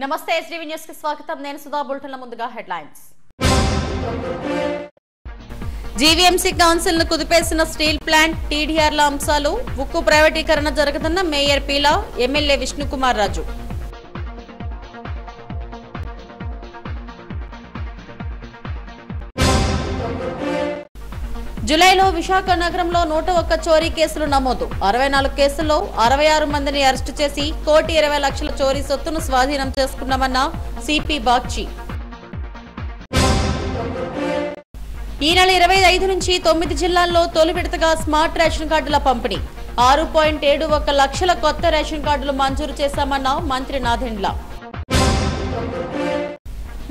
నమస్తే STV news కి స్వాగతం. నేను సుధా. బులెటిన్ల ముందుగా హెడ్లైన్స్. జీవీఎంసీ కౌన్సిల్ ను కుదిపేసిన స్టీల్ ప్లాంట్, టీడీఆర్ల అంశాలు, ఉక్కు ప్రైవేటీకరణ జరుగుతున్న మేయర్ పీలా, ఎమ్మెల్యే విష్ణుకుమార్ రాజు. జూలైలో విశాఖ నగరంలో 101 చోరీ కేసులు నమోదు. 64 కేసుల్లో 66 మందిని అరెస్టు చేసి 1,20,00,000 చోరీ సొత్తును స్వాధీనం చేసుకున్నామన్న సిపి బాగ్చి. ఈ నెల 25 నుంచి 9 జిల్లాల్లో తొలి విడతగా స్మార్ట్ రేషన్ కార్డుల పంపిణీ. 6.71 లక్షల కొత్త రేషన్ కార్డులు మంజూరు చేశామన్న మంత్రి నాదెండ్ల.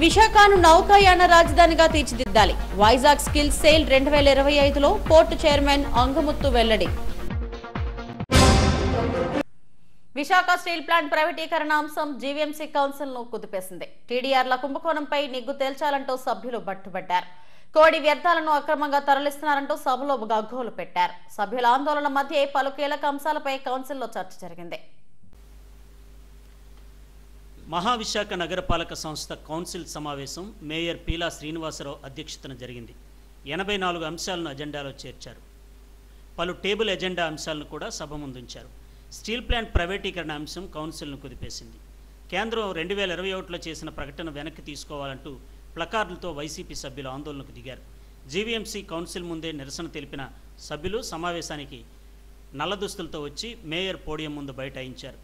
విశాఖను నౌకాయాన రాజధానిగా తీర్చిదిద్దాలి. వైజాగ్ స్కిల్ సేల్ 2025లో పోర్టు చైర్మన్ అంగముత్తు వెల్లడి. విశాఖ స్టీల్ ప్లాంట్ ప్రైవేటీకరణ అంశం జీవీఎంసీ కౌన్సిల్ ను కుదిపేసింది. టీడీఆర్ల కుంభకోణంపై నిగ్గు తేల్చాలంటూ సభ్యులు పట్టుబట్టారు. కోడి వ్యర్థాలను అక్రమంగా తరలిస్తున్నారంటూ సభలో గగ్గోలు పెట్టారు. సభ్యుల ఆందోళన మధ్య పలు కీలక అంశాలపై కౌన్సిల్లో చర్చ జరిగింది. మహావిశాఖ నగరపాలక సంస్థ కౌన్సిల్ సమావేశం మేయర్ పీలా శ్రీనివాసరావు అధ్యక్షతన జరిగింది. 84 అంశాలను అజెండాలో చేర్చారు. పలు టేబుల్ ఎజెండా అంశాలను కూడా సభ ముందుంచారు. స్టీల్ ప్లాంట్ ప్రైవేటీకరణ అంశం కౌన్సిల్ను కుదిపేసింది. కేంద్రం 2021లో చేసిన ప్రకటన వెనక్కి తీసుకోవాలంటూ ప్లకార్డులతో వైసీపీ సభ్యులు ఆందోళనకు దిగారు. జీవీఎంసీ కౌన్సిల్ ముందే నిరసన తెలిపిన సభ్యులు సమావేశానికి నల్ల దుస్తులతో వచ్చి మేయర్ పోడియం ముందు బైఠాయించారు.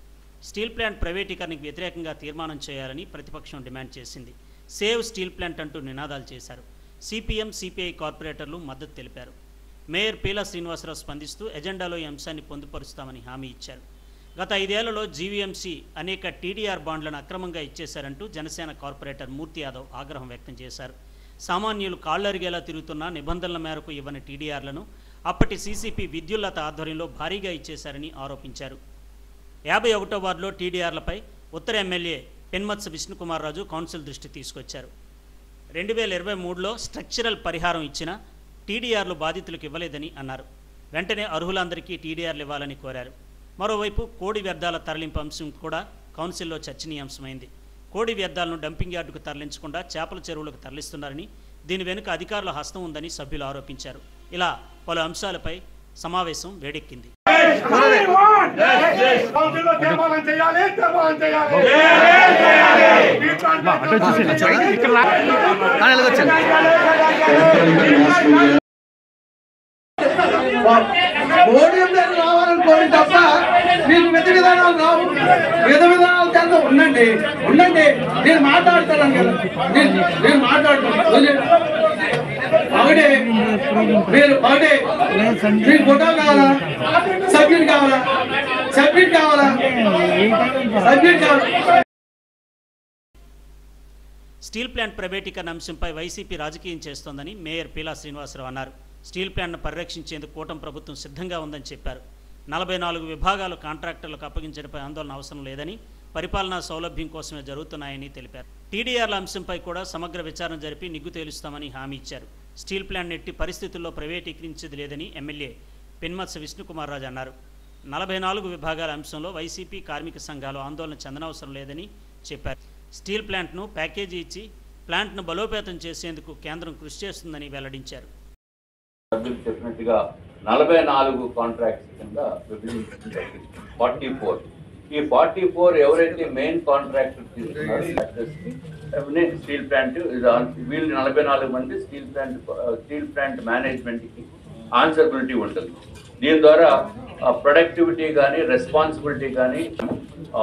స్టీల్ ప్లాంట్ ప్రైవేటీకరణకు వ్యతిరేకంగా తీర్మానం చేయాలని ప్రతిపక్షం డిమాండ్ చేసింది. సేవ్ స్టీల్ ప్లాంట్ అంటూ నినాదాలు చేశారు. సిపిఎం, సిపిఐ కార్పొరేటర్లు మద్దతు తెలిపారు. మేయర్ పీలా శ్రీనివాసరావు స్పందిస్తూ ఎజెండాలో ఈ అంశాన్ని పొందుపరుస్తామని హామీ ఇచ్చారు. గత 5 ఏళ్లలో జీవీఎంసీ అనేక టీడీఆర్ బాండ్లను అక్రమంగా ఇచ్చేశారంటూ జనసేన కార్పొరేటర్ మూర్తి యాదవ్ ఆగ్రహం వ్యక్తం చేశారు. సామాన్యులు కాళ్లరిగేలా తిరుగుతున్న నిబంధనల మేరకు ఇవ్వని టీడీఆర్లను అప్పటి సీసీపీ విద్యుల్లత ఆధ్వర్యంలో భారీగా ఇచ్చేశారని ఆరోపించారు. 51వ వార్డులో టీడీఆర్లపై ఉత్తర ఎమ్మెల్యే పెన్మత్స విష్ణుకుమార్ రాజు కౌన్సిల్ దృష్టి తీసుకొచ్చారు. 2023లో స్ట్రక్చరల్ పరిహారం ఇచ్చినా టీడీఆర్లు బాధితులకు ఇవ్వలేదని అన్నారు. వెంటనే అర్హులందరికీ టీడీఆర్లు ఇవ్వాలని కోరారు. మరోవైపు కోడి వ్యర్థాల తరలింపు అంశం కూడా కౌన్సిల్లో చర్చనీయాంశమైంది. కోడి వ్యర్థాలను డంపింగ్ యార్డుకు తరలించకుండా చేపల చెరువులకు తరలిస్తున్నారని, దీని వెనుక అధికారుల హస్తం ఉందని సభ్యులు ఆరోపించారు. ఇలా పలు అంశాలపై సమావేశం వేడెక్కింది. రావాలనుకోండి తప్ప మీకు విధ విధానాలు రావు. విధ విధానాలు చేత ఉండండి. నేను మాట్లాడతాను కదా, నేను మాట్లాడుతాను. ఒకటే మీరు మీకు ఫోటో కావాలా, సబ్మిట్ కావాలా. స్టీల్ ప్లాంట్ ప్రైవేటీకరణ అంశంపై వైసీపీ రాజకీయం చేస్తోందని మేయర్ పీలా శ్రీనివాసరావు అన్నారు. స్టీల్ ప్లాంట్ను పరిరక్షించేందుకు కూటమి ప్రభుత్వం సిద్ధంగా ఉందని చెప్పారు. 44 విభాగాలు కాంట్రాక్టర్లకు అప్పగించడంపై ఆందోళన అవసరం లేదని, పరిపాలనా సౌలభ్యం కోసమే జరుగుతున్నాయని తెలిపారు. టీడీఆర్ల అంశంపై కూడా సమగ్ర విచారణ జరిపి నిగ్గు తేలుస్తామని హామీ ఇచ్చారు. స్టీల్ ప్లాంట్ ఎట్టి పరిస్థితుల్లో ప్రైవేటీకరించేది లేదని ఎమ్మెల్యే పెన్మత్స విష్ణుకుమార్ రాజు అన్నారు. 44 విభాగాల అంశంలో వైసీపీ, కార్మిక సంఘాలు ఆందోళన చెందనవసరం లేదని చెప్పారు. స్టీల్ ప్లాంట్ను ప్యాకేజీ ఇచ్చి ప్లాంట్ను బలోపేతం చేసేందుకు కేంద్రం కృషి చేస్తుందని వెల్లడించారు. చెప్పినట్టుగా 44 కాంట్రాక్ట్స్ కింద విభజించడం జరిగింది. 44 ఈ 44 ఎవరైతే మెయిన్ కాంట్రాక్టర్ తీసుకున్నారో స్టీల్ ప్లాంట్ వీళ్ళు 44 మంది స్టీల్ ప్లాంట్ మేనేజ్మెంట్కి ఆన్సరబిలిటీ ఉంటుంది. దీని ద్వారా ప్రొడక్టివిటీ కానీ రెస్పాన్సిబిలిటీ కానీ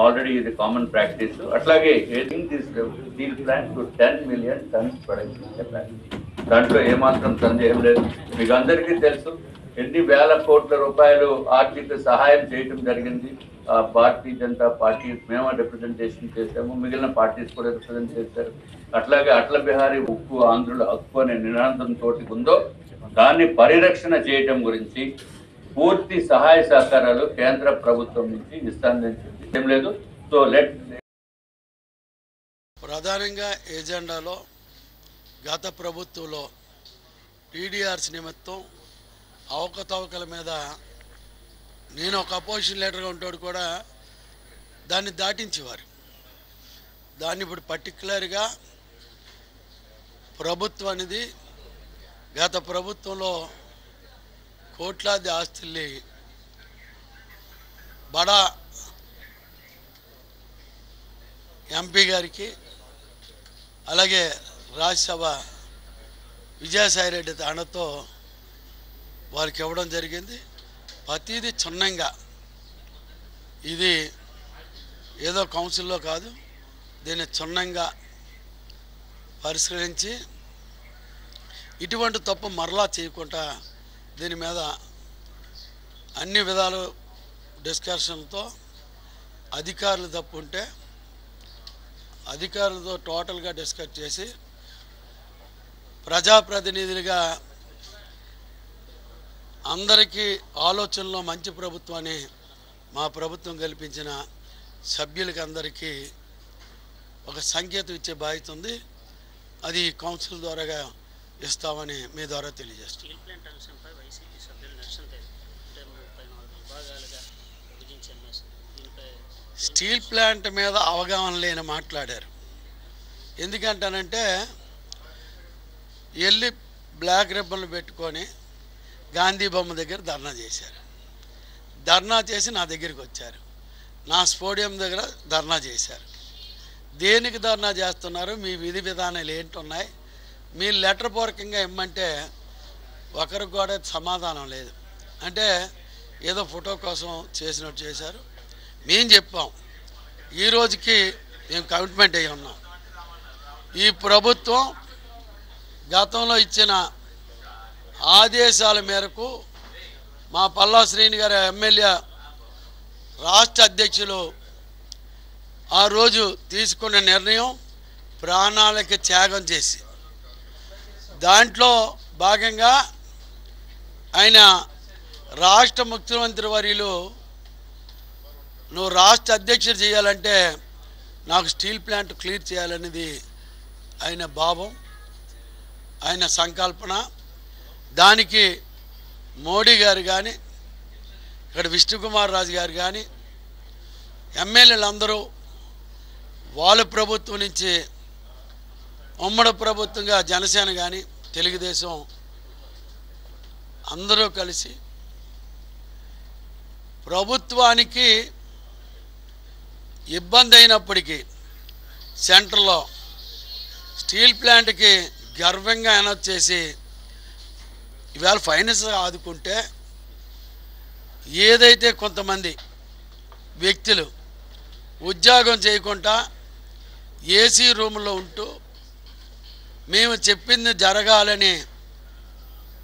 ఆల్రెడీ ఇది కామన్ ప్రాక్టీస్. అట్లాగే steel plant to 10 million tons production capacity, దాంట్లో ఏమాత్రం సందేహం లేదు. మీకు అందరికీ తెలుసు ఎన్ని వేల కోట్ల రూపాయలు ఆర్థిక సహాయం చేయడం జరిగింది. భారతీయ జనతా పార్టీ మేము రిప్రజెంటేషన్ చేశాము, మిగిలిన పార్టీస్ కూడా రిప్రజెంట్ చేశారు. అట్లాగే అటల్ బిహారీ ఉక్కు ఆంధ్రుల హక్కు అనే నినాదంతో ఉందో దాన్ని పరిరక్షణ చేయడం గురించి పూర్తి సహాయ సహకారాలు కేంద్ర ప్రభుత్వం నుంచి ఇస్తానని ఏం లేదు. సో ప్రధానంగా ఎజెండాలో గత ప్రభుత్వంలో టీడీఆర్స్ నిమిత్తం అవకతవకల మీద నేను ఒక అపోజిషన్ లీడర్గా ఉంటాడు కూడా దాన్ని దాటించేవారు. దాన్ని ఇప్పుడు పర్టికులర్గా ప్రభుత్వం అనేది గత ప్రభుత్వంలో కోట్లాది ఆస్తుల్ని బడా ఎంపీ గారికి అలాగే రాజ్యసభ విజయసాయి రెడ్డి తాండతో వారికి ఇవ్వడం జరిగింది. ప్రతిదీ క్షుణ్ణంగా, ఇది ఏదో కౌన్సిల్లో కాదు, దీన్ని క్షుణ్ణంగా పరిశీలించి ఇటువంటి తప్పు మరలా చేయకుండా దీని మీద అన్ని విధాలు డిస్కషన్తో అధికారులు తప్పు ఉంటే అధికారులతో టోటల్గా డిస్కస్ చేసి ప్రజాప్రతినిధులుగా అందరికీ ఆలోచనలో మంచి ప్రభుత్వాన్ని మా ప్రభుత్వం కల్పించిన సభ్యులకి అందరికీ ఒక సంకేతం ఇచ్చే బాధ్యత ఉంది. అది కౌన్సిల్ ద్వారాగా ఇస్తామని మీ ద్వారా తెలియజేస్తాం. స్టీల్ ప్లాంట్ మీద అవగాహన లేని మాట్లాడారు. ఎందుకంటానంటే వెళ్ళి బ్లాక్ రిబ్బన్లు పెట్టుకొని గాంధీ బొమ్మ దగ్గర ధర్నా చేశారు. ధర్నా చేసి నా దగ్గరికి వచ్చారు. నా స్పోడియం దగ్గర ధర్నా చేశారు. దేనికి ధర్నా చేస్తున్నారు, మీ విధి విధానాలు ఏంటున్నాయి, మీ లెటర్ పూర్వకంగా ఇమ్మంటే ఒకరికి కూడా సమాధానం లేదు. అంటే ఏదో ఫోటో కోసం చేసినట్టు చేశారు. మేము చెప్పాం, ఈ రోజుకి మేము కమిట్మెంట్ అయ్యి ఉన్నాం. ఈ ప్రభుత్వం గతంలో ఇచ్చిన ఆదేశాల మేరకు మా పల్లా శ్రీని గారి ఎమ్మెల్యే రాష్ట్ర అధ్యక్షులు ఆ రోజు తీసుకున్న నిర్ణయం ప్రాణాలకి త్యాగం చేసి దాంట్లో భాగంగా ఆయన రాష్ట్ర ముఖ్యమంత్రి వర్యులు నువ్వు రాష్ట్ర అధ్యక్షుడు చేయాలంటే నాకు స్టీల్ ప్లాంట్ క్లియర్ చేయాలనేది ఆయన భావం, ఆయన సంకల్పన. దానికి మోడీ గారు కానీ ఇక్కడ విష్ణుకుమార్ రాజు గారు కానీ ఎమ్మెల్యేలందరూ వాళ్ళ ప్రభుత్వం నుంచి ఉమ్మడి ప్రభుత్వంగా జనసేన కానీ తెలుగుదేశం అందరూ కలిసి ప్రభుత్వానికి ఇబ్బంది అయినప్పటికీ సెంటర్లో స్టీల్ ప్లాంట్కి గర్వంగా అనౌన్స్ చేసి ఇవాళ ఫైనాన్స్గా ఆదుకుంటే ఏదైతే కొంతమంది వ్యక్తులు ఉద్యోగం చేయకుండా ఏసీ రూమ్లో ఉంటూ మేము చెప్పింది జరగాలని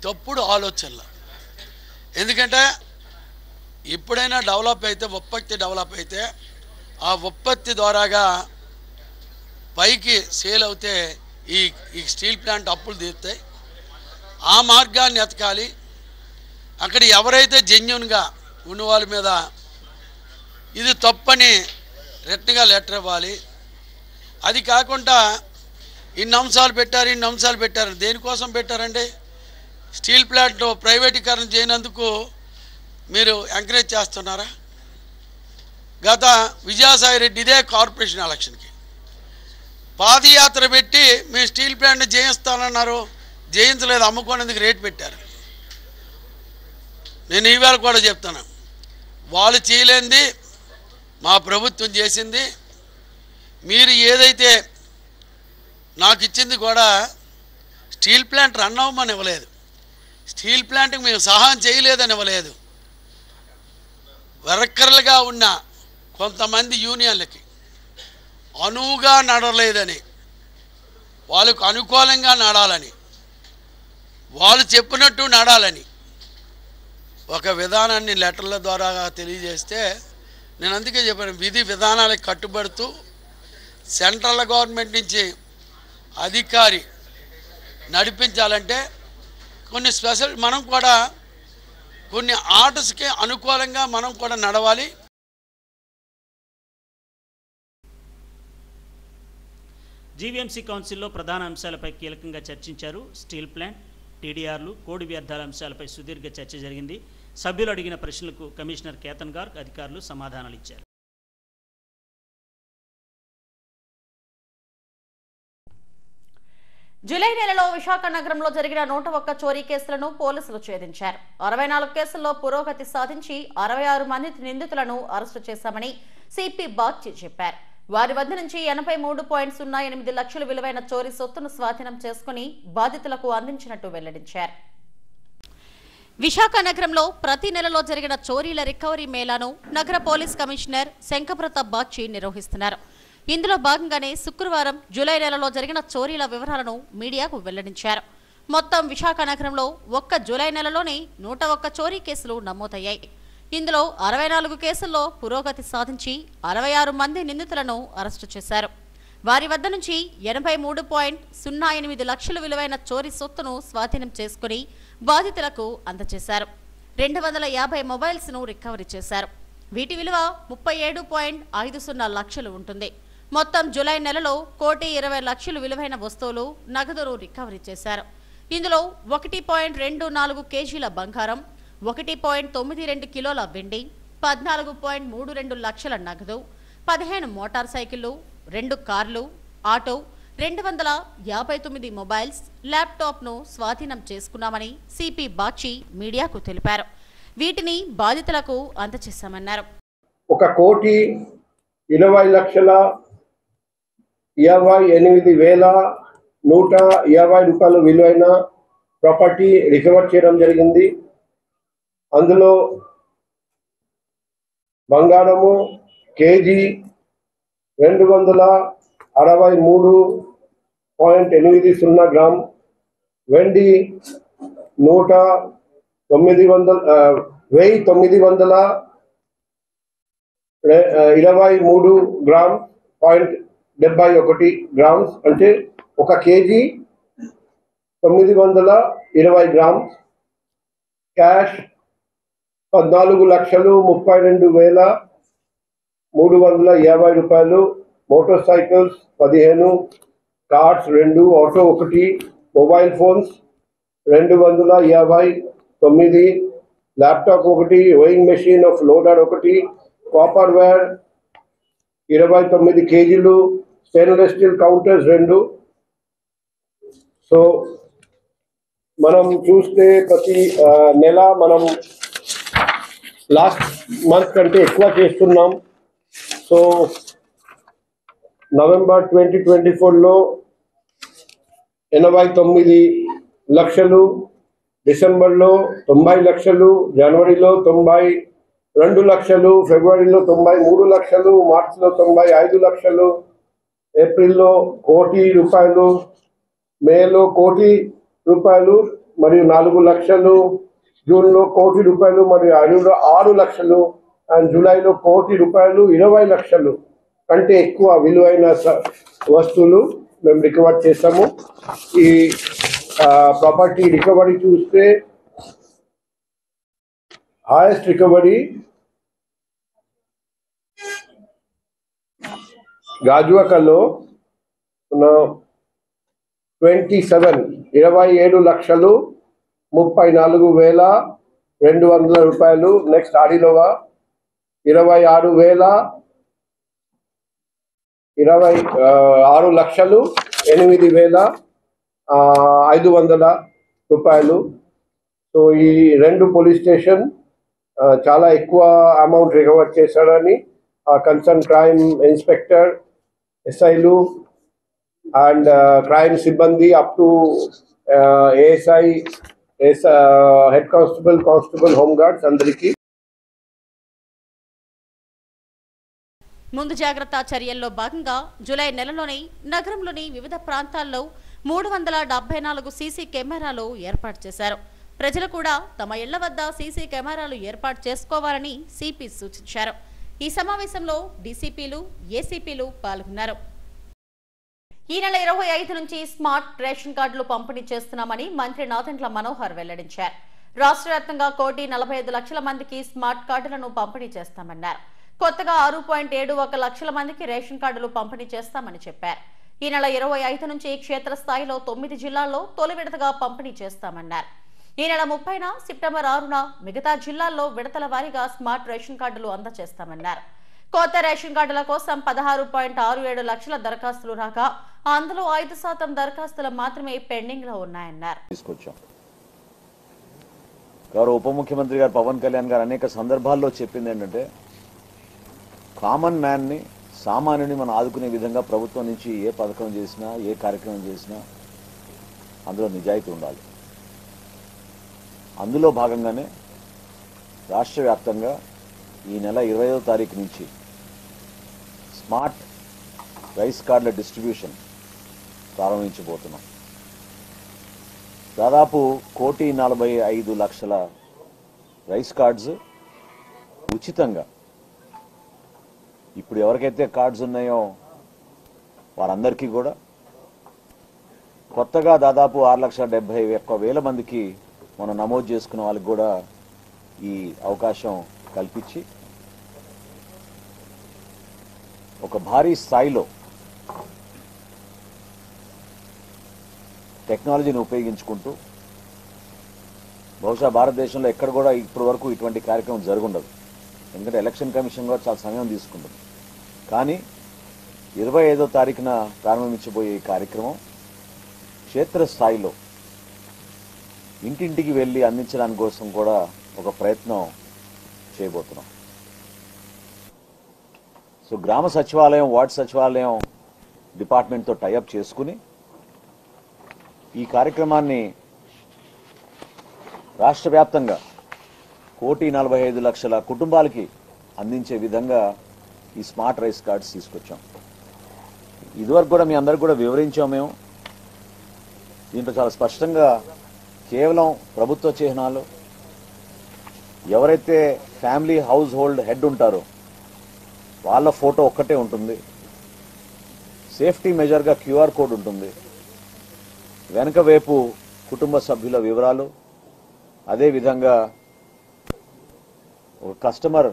తప్పుడు ఆలోచనలు. ఎందుకంటే ఎప్పుడైనా డెవలప్ అయితే ఉత్పత్తి డెవలప్ అయితే ఆ ఉత్పత్తి ద్వారాగా పైకి సేల్ అవుతే ఈ స్టీల్ ప్లాంట్ అప్పులు తీరుతాయి. ఆ మార్గాన్ని ఎతకాలి. అక్కడ ఎవరైతే జెన్యూన్గా ఉన్న వాళ్ళ మీద ఇది తప్పని రిటన్గా లెటర్ ఇవ్వాలి. అది కాకుండా ఇన్ని అంశాలు పెట్టారు. దేనికోసం పెట్టారండి? స్టీల్ ప్లాంట్ ప్రైవేటీకరణ చేయనందుకు మీరు ఎంకరేజ్ చేస్తున్నారా? గత విజయసాయి రెడ్డి ఇదే కార్పొరేషన్ ఎలక్షన్కి పాదయాత్ర పెట్టి మీ స్టీల్ ప్లాంట్ జయిస్తానన్నారు, జయించలేదు, అమ్ముకునేందుకు రేటు పెట్టారు. నేను ఈవేళ కూడా చెప్తాను, వాళ్ళు చేయలేంది మా ప్రభుత్వం చేసింది. మీరు ఏదైతే నాకు ఇచ్చింది కూడా స్టీల్ ప్లాంట్ రన్ అవ్వమని ఇవ్వలేదు, స్టీల్ ప్లాంట్కి మేము సహాయం చేయలేదని ఇవ్వలేదు. వర్కర్లుగా ఉన్న కొంతమంది యూనియన్లకి అనువుగా నడలేదని, వాళ్ళకు అనుకూలంగా నడాలని, వాళ్ళు చెప్పినట్టు నడాలని ఒక విధానాన్ని లెటర్ల ద్వారా తెలియజేస్తే నేను అందుకే చెప్పాను, విధి విధానాలకు కట్టుబడుతూ సెంట్రల్ గవర్నమెంట్ నుంచి అధికారి నడిపించాలంటే కొన్ని స్పెషల్ మనం కూడా కొన్ని ఆర్డర్స్కి అనుకూలంగా మనం కూడా నడవాలి. జీవీఎంసీ కౌన్సిల్లో ప్రధాన అంశాలపై కీలకంగా చర్చించారు. స్టీల్ ప్లాంట్, టీడీఆర్లు, కోడి వ్యర్థాల అంశాలపై సుదీర్ఘ చర్చ జరిగింది. సభ్యులు అడిగిన ప్రశ్నలకు కమిషనర్ కేతన్ గార్గ్ అధికారులు సమాధానాలు ఇచ్చారు. జూలై నెలలో విశాఖ నగరంలో జరిగిన 101 చోరీ కేసులను పోలీసులు ఛేదించారు. 64 కేసుల్లో పురోగతి సాధించి 66 మంది నిందితులను అరెస్టు చేశామని సిపి బాగ్చి చెప్పారు. వారి వద్ద నుంచి 83.08 లక్షల విలువైన చోరీ సొత్తును స్వాధీనం చేసుకుని బాధితులకు అందించినట్టు వెల్లడించారు. విశాఖ నగరంలో ప్రతి నెలలో జరిగిన చోరీల రికవరీ మేళాను నగర పోలీస్ కమిషనర్ శంకప్రతాప్ బాగ్చి నిర్వహిస్తున్నారు. ఇందులో భాగంగానే శుక్రవారం జూలై నెలలో జరిగిన చోరీల వివరాలను మీడియాకు వెల్లడించారు. మొత్తం విశాఖ నగరంలో ఒక్క జూలై నెలలోనే 101 చోరీ కేసులు నమోదయ్యాయి. ఇందులో 64 కేసుల్లో పురోగతి సాధించి 66 మంది నిందితులను అరెస్టు చేశారు. వారి వద్ద నుంచి 83.08 లక్షల విలువైన చోరీ సొత్తును స్వాధీనం చేసుకుని బాధితులకు అందజేశారు. 250 మొబైల్స్ ను రికవరీ చేశారు. వీటి విలువ 37.50 లక్షలు ఉంటుంది. మొత్తం జూలై నెలలో 1,20,00,000 విలువైన వస్తువులు నగదును రికవరీ చేశారు. ఇందులో 1.24 కేజీల బంగారం, 1.92 కిలోల వెండి, 14.32 లక్షల నగదు, 15 మోటార్ సైకిళ్లు, 2 కార్లు, ఆటో, 259 మొబైల్స్, ల్యాప్టాప్ను స్వాధీనం చేసుకున్నామని సిపి బాగ్చి మీడియాకు తెలిపారు. వీటిని బాధితులకు అందజేశామన్నారు. 1,20,28,150 రూపాయలు విలువైన ప్రాపర్టీ రికవర్ చేయడం జరిగింది. అందులో బంగారము కేజీ 263.80 గ్రామ్, వెండి 1,923 గ్రామ్ 0.71 గ్రామ్స్, అంటే 1 కేజీ 920 గ్రామ్స్. క్యాష్ 14,32,350 రూపాయలు. Motor cycles 15, cars 2, auto 1, mobile phones 259, laptop 1, weighing machine of loader 1, copper wire 29 కేజీలు, స్టెయిన్లెస్ స్టీల్ కౌంటర్స్ 2. సో మనం చూస్తే ప్రతి నెల మనం లాస్ట్ మంత్ కంటే ఎక్కువ చేస్తున్నాం. సో నవంబర్ 2024లో 89 లక్షలు, డిసెంబర్లో 90 లక్షలు, జనవరిలో 92 లక్షలు, ఫిబ్రవరిలో 93 లక్షలు, మార్చిలో 95 లక్షలు, ఏప్రిల్లో 1 కోటి రూపాయలు, మేలో 1 కోటి రూపాయలు మరియు 4 లక్షలు, జూన్లో 1 కోటి రూపాయలు మరియు 6 లక్షలు, అండ్ జూలైలో 1 కోటి రూపాయలు 20 లక్షలు కంటే ఎక్కువ విలువైన వస్తువులు మేము రికవర్ చేసాము. ఈ ప్రాపర్టీ రికవరీ చూస్తే హైయెస్ట్ రికవరీ గాజువాకలో 27 లక్షలు 34,200 రూపాయలు. నెక్స్ట్ ఆడిలోవా 26 లక్షలు 8,500 రూపాయలు. సో ఈ 2 పోలీస్ స్టేషన్ చాలా ఎక్కువ అమౌంట్ రికవర్ చేశారని కన్సర్న్ క్రైమ్ ఇన్స్పెక్టర్, ఎస్ఐలు అండ్ క్రైమ్ సిబ్బంది up to ASI, head constable, home guards అందరికీ ముందు జాగ్రత్త చర్యల్లో భాగంగా జూలై నెలలోనే నగరంలోని వివిధ ప్రాంతాల్లో 374 సీసీ కెమెరాలు ఏర్పాటు చేశారు. ప్రజలు కూడా తమ ఇళ్ల వద్ద సీసీ కెమెరాలు ఏర్పాటు చేసుకోవాలని సిపి సూచించారు. ఈ సమావేశంలో డీసీపీలు, ఏసీపీలు పాల్గొన్నారు. ఈ నెల 25 నుంచి స్మార్ట్ రేషన్ కార్డులు పంపిణీ చేస్తున్నామని మంత్రి నాదెండ్ల మనోహర్ వెల్లడించారు. రాష్ట్ర వ్యాప్తంగా 1,45 లక్షల మందికి స్మార్ట్ కార్డులను పంపిణీ చేస్తామన్నారు. కొత్తగా 6.71 లక్షల మందికి రేషన్ కార్డులు పంపిణీ చేస్తామని చెప్పారు. ఈ నెల 25 నుంచి క్షేత్రస్థాయిలో 9 జిల్లాల్లో తొలి విడతగా పంపిణీ చేస్తామన్నారు. ఈ నెల 30న సెప్టెంబర్ 6న మిగతా జిల్లాల్లో విడతల వారీగా స్మార్ట్ రేషన్ కార్డులు అందజేస్తామన్నారు. కొత్త రేషన్ కార్డుల కోసం 16.67 లక్షల దరఖాస్తులు రాగా అందులో 5% దరఖాస్తులు మాత్రమే పెండింగ్ లో ఉన్నాయన్నారు. గౌరవ ఉప ముఖ్యమంత్రి గారు పవన్ కళ్యాణ్ గారు అనేక సందర్భాల్లో చెప్పింది ఏంటంటే కామన్ మ్యాన్ ని సామాన్యుని మనం ఆదుకునే విధంగా ప్రభుత్వం నుంచి ఏ పథకం చేసినా ఏ కార్యక్రమం చేసినా అందులో నిజాయితీ ఉండాలి. అందులో భాగంగానే రాష్ట్ర వ్యాప్తంగా ఈ నెల 25వ తారీఖు నుంచి స్మార్ట్ రైస్ కార్డుల డిస్ట్రిబ్యూషన్ ప్రారంభించబోతున్నాం. దాదాపు 1,45,00,000 రైస్ కార్డ్స్ ఉచితంగా ఇప్పుడు ఎవరికైతే కార్డ్స్ ఉన్నాయో వారందరికీ కూడా కొత్తగా దాదాపు 6,71,000 మందికి మనం నమోదు చేసుకున్న వాళ్ళకి కూడా ఈ అవకాశం కల్పించి ఒక భారీ స్థాయిలో టెక్నాలజీని ఉపయోగించుకుంటూ బహుశా భారతదేశంలో ఎక్కడ కూడా ఇప్పటి వరకు ఇటువంటి కార్యక్రమం జరుగుండదు. ఎందుకంటే ఎలక్షన్ కమిషన్ కూడా చాలా సమయం తీసుకుంటుంది. కానీ 25వ తారీఖున ప్రారంభించబోయే ఈ కార్యక్రమం క్షేత్రస్థాయిలో ఇంటింటికి వెళ్ళి అందించడానికి కోసం కూడా ఒక ప్రయత్నం చేయబోతున్నాం. సో గ్రామ సచివాలయం, వార్డు సచివాలయం డిపార్ట్మెంట్తో టైఅప్ చేసుకుని ఈ కార్యక్రమాన్ని రాష్ట్ర వ్యాప్తంగా 1,45,00,000 కుటుంబాలకి అందించే విధంగా ఈ స్మార్ట్ రైస్ కార్డ్స్ తీసుకొచ్చాం. ఇదివరకు కూడా మీ అందరికి కూడా వివరించాం. మేము దీంట్లో చాలా స్పష్టంగా కేవలం ప్రభుత్వ చిహ్నాలు, ఎవరైతే ఫ్యామిలీ హౌస్ హోల్డ్ హెడ్ ఉంటారో వాళ్ళ ఫోటో ఒక్కటే ఉంటుంది. సేఫ్టీ మెజర్గా క్యూఆర్ కోడ్ ఉంటుంది. వెనక వైపు కుటుంబ సభ్యుల వివరాలు, అదేవిధంగా ఒక కస్టమర్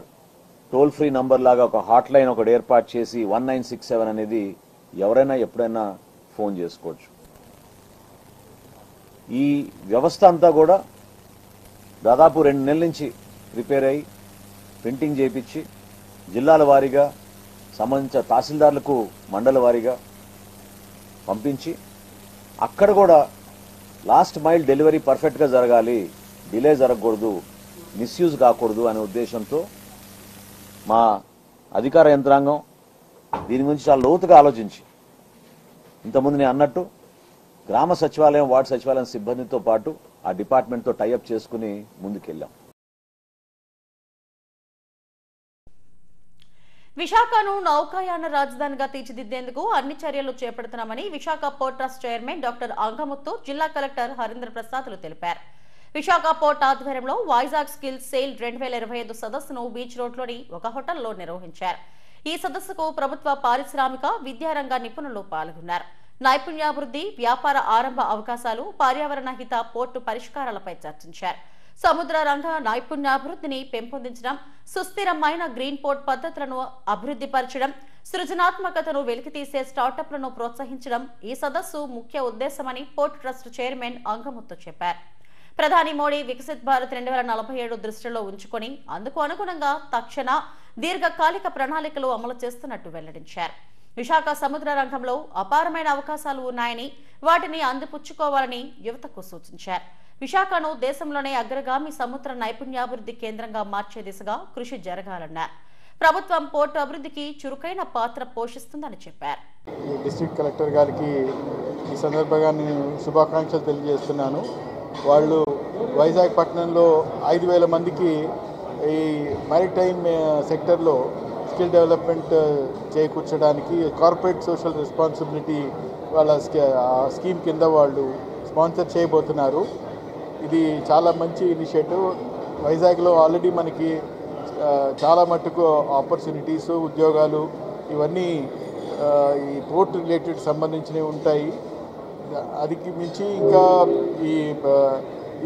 టోల్ ఫ్రీ నంబర్ లాగా ఒక హాట్ లైన్ ఒకటి ఏర్పాటు చేసి 1967 అనేది ఎవరైనా ఎప్పుడైనా ఫోన్ చేసుకోవచ్చు. ఈ వ్యవస్థ అంతా కూడా దాదాపు 2 నెలల నుంచి ప్రిపేర్ అయ్యి ప్రింటింగ్ చేయించి జిల్లాల వారీగా సంబంధించిన తహసీల్దార్లకు మండల వారీగా పంపించి అక్కడ కూడా లాస్ట్ మైల్ డెలివరీ పర్ఫెక్ట్గా జరగాలి, డిలే జరగకూడదు, మిస్యూజ్ కాకూడదు అనే ఉద్దేశంతో మా అధికార యంత్రాంగం దీని గురించి చాలా లోతుగా ఆలోచించి ఇంతకుముందు నేను అన్నట్టు గ్రామ సచివాలయం, వార్డు సచివాలయం సిబ్బందితో పాటు ఆ డిపార్ట్మెంట్తో టైఅప్ చేసుకుని ముందుకెళ్ళాం. విశాఖను నౌకాయాన రాజధానిగా తీర్చిదిద్దేందుకు అన్ని చర్యలు చేపడుతున్నామని Visakha port trust chairman doctor Angamuthu జిల్లా కలెక్టర్ హరీంద్ర ప్రసాద్లు తెలిపారు. విశాఖ పోర్ట్ ఆధ్వర్యంలో వైజాగ్ స్కిల్ సేల్ 2025 సదస్సును బీచ్ రోడ్లోని ఒక హోటల్లో నిర్వహించారు. ఈ సదస్సుకు ప్రభుత్వ పారిశ్రామిక విద్యారంగ నిపుణులు పాల్గొన్నారు. నైపుణ్యాభివృద్ధి, వ్యాపార ఆరంభ అవకాశాలు, పర్యావరణ హిత పోర్టు పరిష్కారాలపై చర్చించారు. సముద్ర రంగ నైపుణ్యాభివృద్ధిని పెంపొందించడం, సుస్థిరమైన గ్రీన్ పోర్ట్ పద్ధతులను అభివృద్ధి పరచడం, సృజనాత్మకతను వెలికితీసే స్టార్టప్లను ప్రోత్సహించడం ఈ సదస్సు ముఖ్య ఉద్దేశమని పోర్ట్ ట్రస్ట్ చైర్మన్ అంగముత్తు చెప్పారు. ప్రధాని మోడీ వికసిత్ భారత్ 2047 దృష్టిలో ఉంచుకొని అందుకు అనుగుణంగా తక్షణ దీర్ఘకాలిక ప్రణాళికలు అమలు చేస్తున్నట్టు వెల్లడించారు. విశాఖ సముద్ర రంగంలో అపారమైన అవకాశాలు ఉన్నాయని వాటిని అందిపుచ్చుకోవాలని యువతకు సూచించారు. విశాఖను దేశంలోనే అగ్రగామి సముద్ర నైపుణ్యాభివృద్ధి కేంద్రంగా మార్చే దిశగా కృషి జరగాలన్నారు. ప్రభుత్వం పోర్టు అభివృద్ధికి చురుకైన పాత్ర పోషిస్తుందని చెప్పారు. డిస్ట్రిక్ట్ కలెక్టర్ గారికి ఈ సందర్భంగా నేను శుభాకాంక్షలు తెలియజేస్తున్నాను. వాళ్ళు వైజాగ్ పట్టణంలో 5,000 మందికి ఈ మారిటైమ్ సెక్టర్లో స్కిల్ డెవలప్మెంట్ చేకూర్చడానికి కార్పొరేట్ సోషల్ రెస్పాన్సిబిలిటీ వాళ్ళ స్కీమ్ కింద వాళ్ళు స్పాన్సర్ చేయబోతున్నారు. ఇది చాలా మంచి ఇనిషియేటివ్. వైజాగ్లో ఆల్రెడీ మనకి చాలా మట్టుకు ఆపర్చునిటీస్, ఉద్యోగాలు ఇవన్నీ ఈ పోర్ట్ రిలేటెడ్ సంబంధించినవి ఉంటాయి. అదికి మించి ఇంకా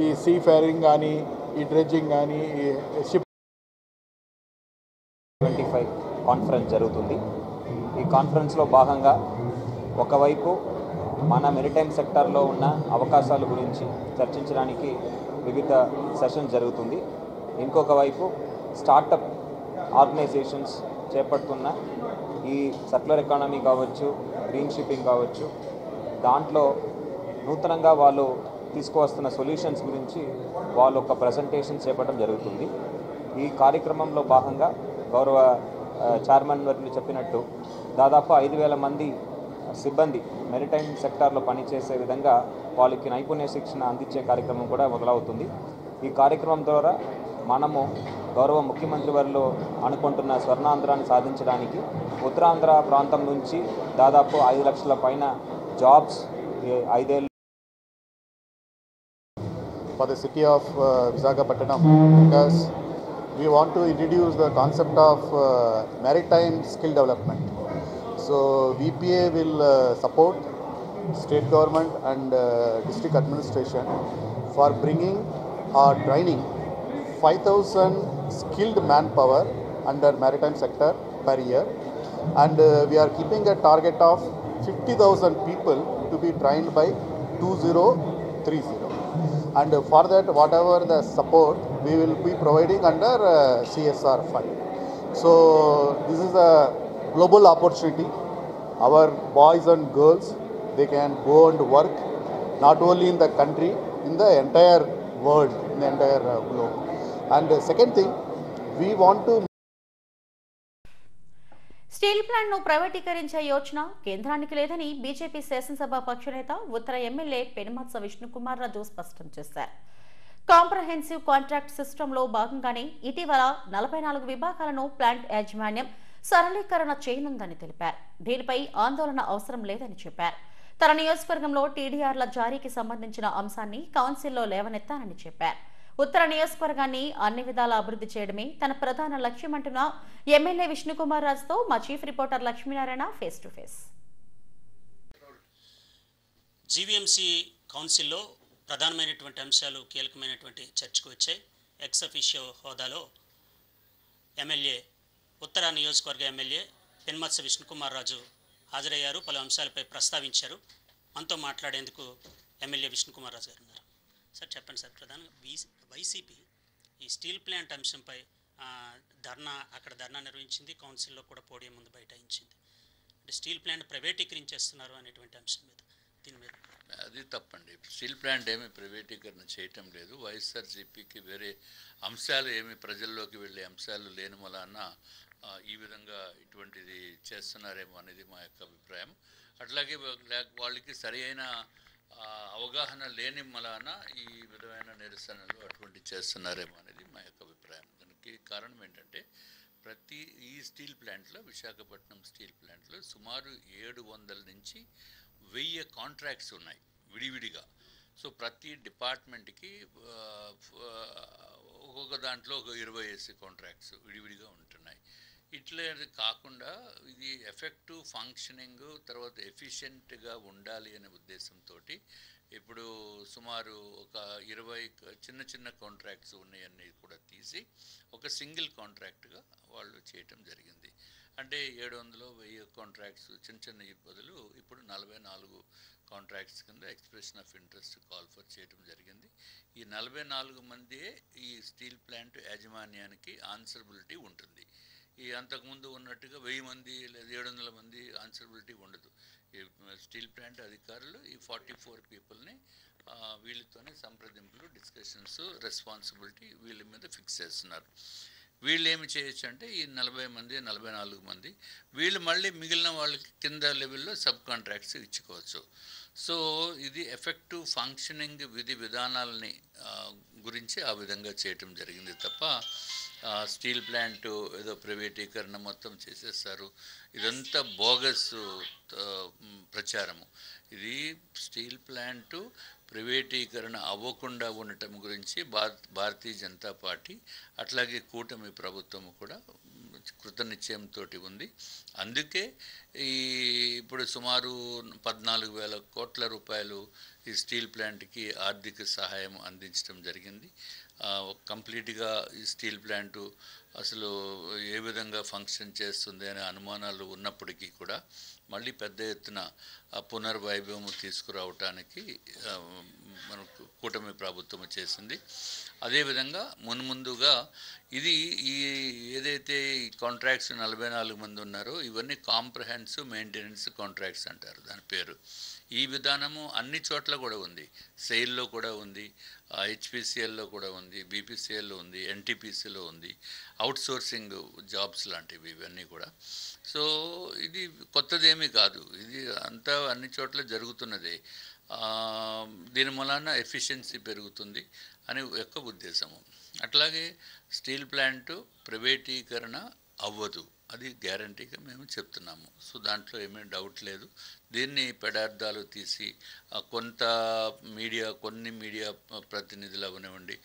ఈ సీ ఫేరింగ్ కానీ, ఈ డ్రెడ్జింగ్ కానీ, ఈ షిప్ 25 కాన్ఫరెన్స్ జరుగుతుంది. ఈ కాన్ఫరెన్స్లో భాగంగా ఒకవైపు మన మెరిటైమ్ సెక్టార్లో ఉన్న అవకాశాల గురించి చర్చించడానికి వివిధ సెషన్స్ జరుగుతుంది. ఇంకొక వైపు స్టార్టప్ ఆర్గనైజేషన్స్ చేపడుతున్న ఈ సర్క్యులర్ ఎకానమీ కావచ్చు, గ్రీన్ షిప్పింగ్ కావచ్చు, దాంట్లో నూతనంగా వాళ్ళు తీసుకువస్తున్న సొల్యూషన్స్ గురించి వాళ్ళు ఒక ప్రజెంటేషన్ చేపట్టడం జరుగుతుంది. ఈ కార్యక్రమంలో భాగంగా గౌరవ చైర్మన్ వర్యులు చెప్పినట్టు దాదాపు 5,000 మంది సిబ్బంది మెరిటైమ్ సెక్టార్లో పనిచేసే విధంగా వాళ్ళకి నైపుణ్య శిక్షణ అందించే కార్యక్రమం కూడా మొదలవుతుంది. ఈ కార్యక్రమం ద్వారా మనము గౌరవ ముఖ్యమంత్రి వారిలో అనుకుంటున్న స్వర్ణాంధ్రాన్ని సాధించడానికి ఉత్తరాంధ్ర ప్రాంతం నుంచి దాదాపు 5 లక్షల పైన జాబ్స్ 5 ఏళ్ళు for the city of Visakhapatnam, because we want to introduce the concept of maritime skill development. So VPA will support state government and district administration for bringing or training 5,000 skilled manpower under maritime sector per year, and we are keeping a target of 50,000 people to be trained by 2030. And for that, whatever the support we will be providing under CSR fund. So this is a global opportunity. Our boys and girls, they can go and work not only in the country, in the entire world, in the entire globe. And the second thing, we want to steel plant ను ప్రైవేటీకరించే యోచన కేంద్రానికి లేదని BJP శాసనసభ పక్షనేత ఉత్తర MLA Penumatsa Vishnukumar Raju స్పష్టం చేశారు. Comprehensive contract సిస్టంలో భాగంగానే ఇటీవల 44 విభాగాలను ప్లాంట్ యాజమాన్యం సరళీకరణ చేయనుందని తెలిపారు. దీనిపై ఆందోళన అవసరం లేదని చెప్పారు. తన నియోజకవర్గంలో టీడీఆర్ల జారీకి సంబంధించిన అంశాన్ని కౌన్సిల్లో లేవనెత్తానని చెప్పారు. ఉత్తర నియోజకవర్గాన్ని అన్ని విధాలా అభివృద్ధి చేయడమే తన ప్రధాన లక్ష్యమంటున్న ఎమ్మెల్యే విష్ణుకుమార్ రాజుతో మా chief reporter Lakshminarayana face to face. GVMC కౌన్సిల్లో ప్రధానమైనటువంటి అంశాలు కీలకమైనటువంటి చర్చకు వచ్చాయి. ఎక్స్ అఫిషియో హోదాలో ఎమ్మెల్యే ఉత్తర నియోజకవర్గ ఎమ్మెల్యే పెనుమత్స విష్ణుకుమార్ రాజు హాజరయ్యారు. పలు అంశాలపై ప్రస్తావించారు. మనతో మాట్లాడేందుకు ఎమ్మెల్యే విష్ణుకుమార్ రాజు గారు ఉన్నారు. సార్ చెప్పండి సార్, ప్రధానంగా వైసీపీ ఈ స్టీల్ ప్లాంట్ అంశంపై ధర్నా నిర్వహించింది. కౌన్సిల్లో కూడా పోడియం ముందు బైఠాయించింది. అంటే స్టీల్ ప్లాంట్ ప్రైవేటీకరించేస్తున్నారు అనేటువంటి అంశం మీద, దీని మీద అది తప్పండి. స్టీల్ ప్లాంట్ ఏమీ ప్రైవేటీకరణ చేయటం లేదు. వైఎస్ఆర్సీపీకి వేరే అంశాలు ఏమి ప్రజల్లోకి వెళ్ళే అంశాలు లేని వలన ఈ విధంగా ఇటువంటిది చేస్తున్నారేమో అనేది మా యొక్క అభిప్రాయం. అట్లాగే వాళ్ళకి సరి అయిన అవగాహన లేని వలన ఈ విధమైన నిరసనలు అటువంటి చేస్తున్నారేమో అనేది మా యొక్క అభిప్రాయం. దానికి కారణం ఏంటంటే ఈ స్టీల్ ప్లాంట్లో, విశాఖపట్నం స్టీల్ ప్లాంట్లో సుమారు 700 నుంచి 1000 కాంట్రాక్ట్స్ ఉన్నాయి విడివిడిగా. సో ప్రతి డిపార్ట్మెంట్కి ఒక్కొక్క దాంట్లో ఒక 20 కాంట్రాక్ట్స్ విడివిడిగా ఉంటున్నాయి. ఇట్లా కాకుండా ఇది ఎఫెక్టివ్ ఫంక్షనింగ్, తర్వాత ఎఫిషియెంట్గా ఉండాలి అనే ఉద్దేశంతో ఇప్పుడు సుమారు ఒక 20 చిన్న చిన్న కాంట్రాక్ట్స్ ఉన్నాయన్నీ కూడా తీసి ఒక సింగిల్ కాంట్రాక్ట్గా వాళ్ళు చేయటం జరిగింది. అంటే 700 1000 కాంట్రాక్ట్స్ చిన్న చిన్న బదులు ఇప్పుడు 44 కాంట్రాక్ట్స్ కింద expression of interest call for చేయడం జరిగింది. ఈ 44 మందియే ఈ స్టీల్ ప్లాంట్ యాజమాన్యానికి ఆన్సరబిలిటీ ఉంటుంది. ఈ అంతకుముందు ఉన్నట్టుగా 1000 మంది లేదా 700 మంది ఆన్సరబిలిటీ ఉండదు. ఈ స్టీల్ ప్లాంట్ అధికారులు ఈ 44 పీపుల్ని వీళ్ళతోనే సంప్రదింపులు, డిస్కషన్స్, రెస్పాన్సిబిలిటీ వీళ్ళ మీద ఫిక్స్ చేస్తున్నారు. వీళ్ళు ఏమి చేయొచ్చు అంటే ఈ 40 మంది 44 మంది వీళ్ళు మళ్ళీ మిగిలిన వాళ్ళకి కింద లెవెల్లో సబ్ కాంట్రాక్ట్స్ ఇచ్చుకోవచ్చు. సో ఇది ఎఫెక్టివ్ ఫంక్షనింగ్ విధి విధానాలని గురించి ఆ విధంగా చేయటం జరిగింది తప్ప స్టీల్ ప్లాంట్ ఏదో ప్రైవేటీకరణ మొత్తం చేసేస్తారు, ఇదంతా బోగస్ ప్రచారము. ఇది స్టీల్ ప్లాంటు ప్రైవేటీకరణ అవ్వకుండా ఉండటం గురించి భారతీయ జనతా పార్టీ అట్లాగే కూటమి ప్రభుత్వం కూడా కృతనిశ్చయంతో ఉంది. అందుకే ఇప్పుడు సుమారు 14,000 కోట్ల రూపాయలు ఈ స్టీల్ ప్లాంట్కి ఆర్థిక సహాయం అందించడం జరిగింది. కంప్లీట్గా ఈ స్టీల్ ప్లాంటు అసలు ఏ విధంగా ఫంక్షన్ చేస్తుంది అనే అనుమానాలు ఉన్నప్పటికీ కూడా మళ్ళీ పెద్ద ఎత్తున పునర్వైభవం తీసుకురావటానికి మనకు కూటమి ప్రభుత్వం చేసింది. అదేవిధంగా మున్ముందుగా ఇది ఏదైతే ఈ కాంట్రాక్ట్స్ 44 మంది ఉన్నారో ఇవన్నీ కాంప్రహెన్సివ్ మెయింటెనెన్స్ కాంట్రాక్ట్స్ అంటారు దాని పేరు. ఈ విధానము అన్ని చోట్ల కూడా ఉంది. సెయిల్లో కూడా ఉంది, హెచ్పిసిఎల్లో కూడా ఉంది, బీపీసీఎల్లో ఉంది, ఎన్టీపీసీలో ఉంది, అవుట్సోర్సింగ్ జాబ్స్ లాంటివి ఇవన్నీ కూడా. సో ఇది కొత్తదేమీ కాదు, ఇది అంతా అన్ని చోట్ల జరుగుతున్నదే. దీని వలన ఎఫిషియన్సీ పెరుగుతుంది అని యొక్క ఉద్దేశము. అట్లాగే స్టీల్ ప్లాంటు ప్రైవేటీకరణ అవ్వదు, అది గ్యారంటీగా మేము చెప్తున్నాము. సో దాంట్లో ఏమీ డౌట్ లేదు. దీన్ని పెడార్థాలు తీసి కొన్ని మీడియా ప్రతినిధులు అవనివ్వండి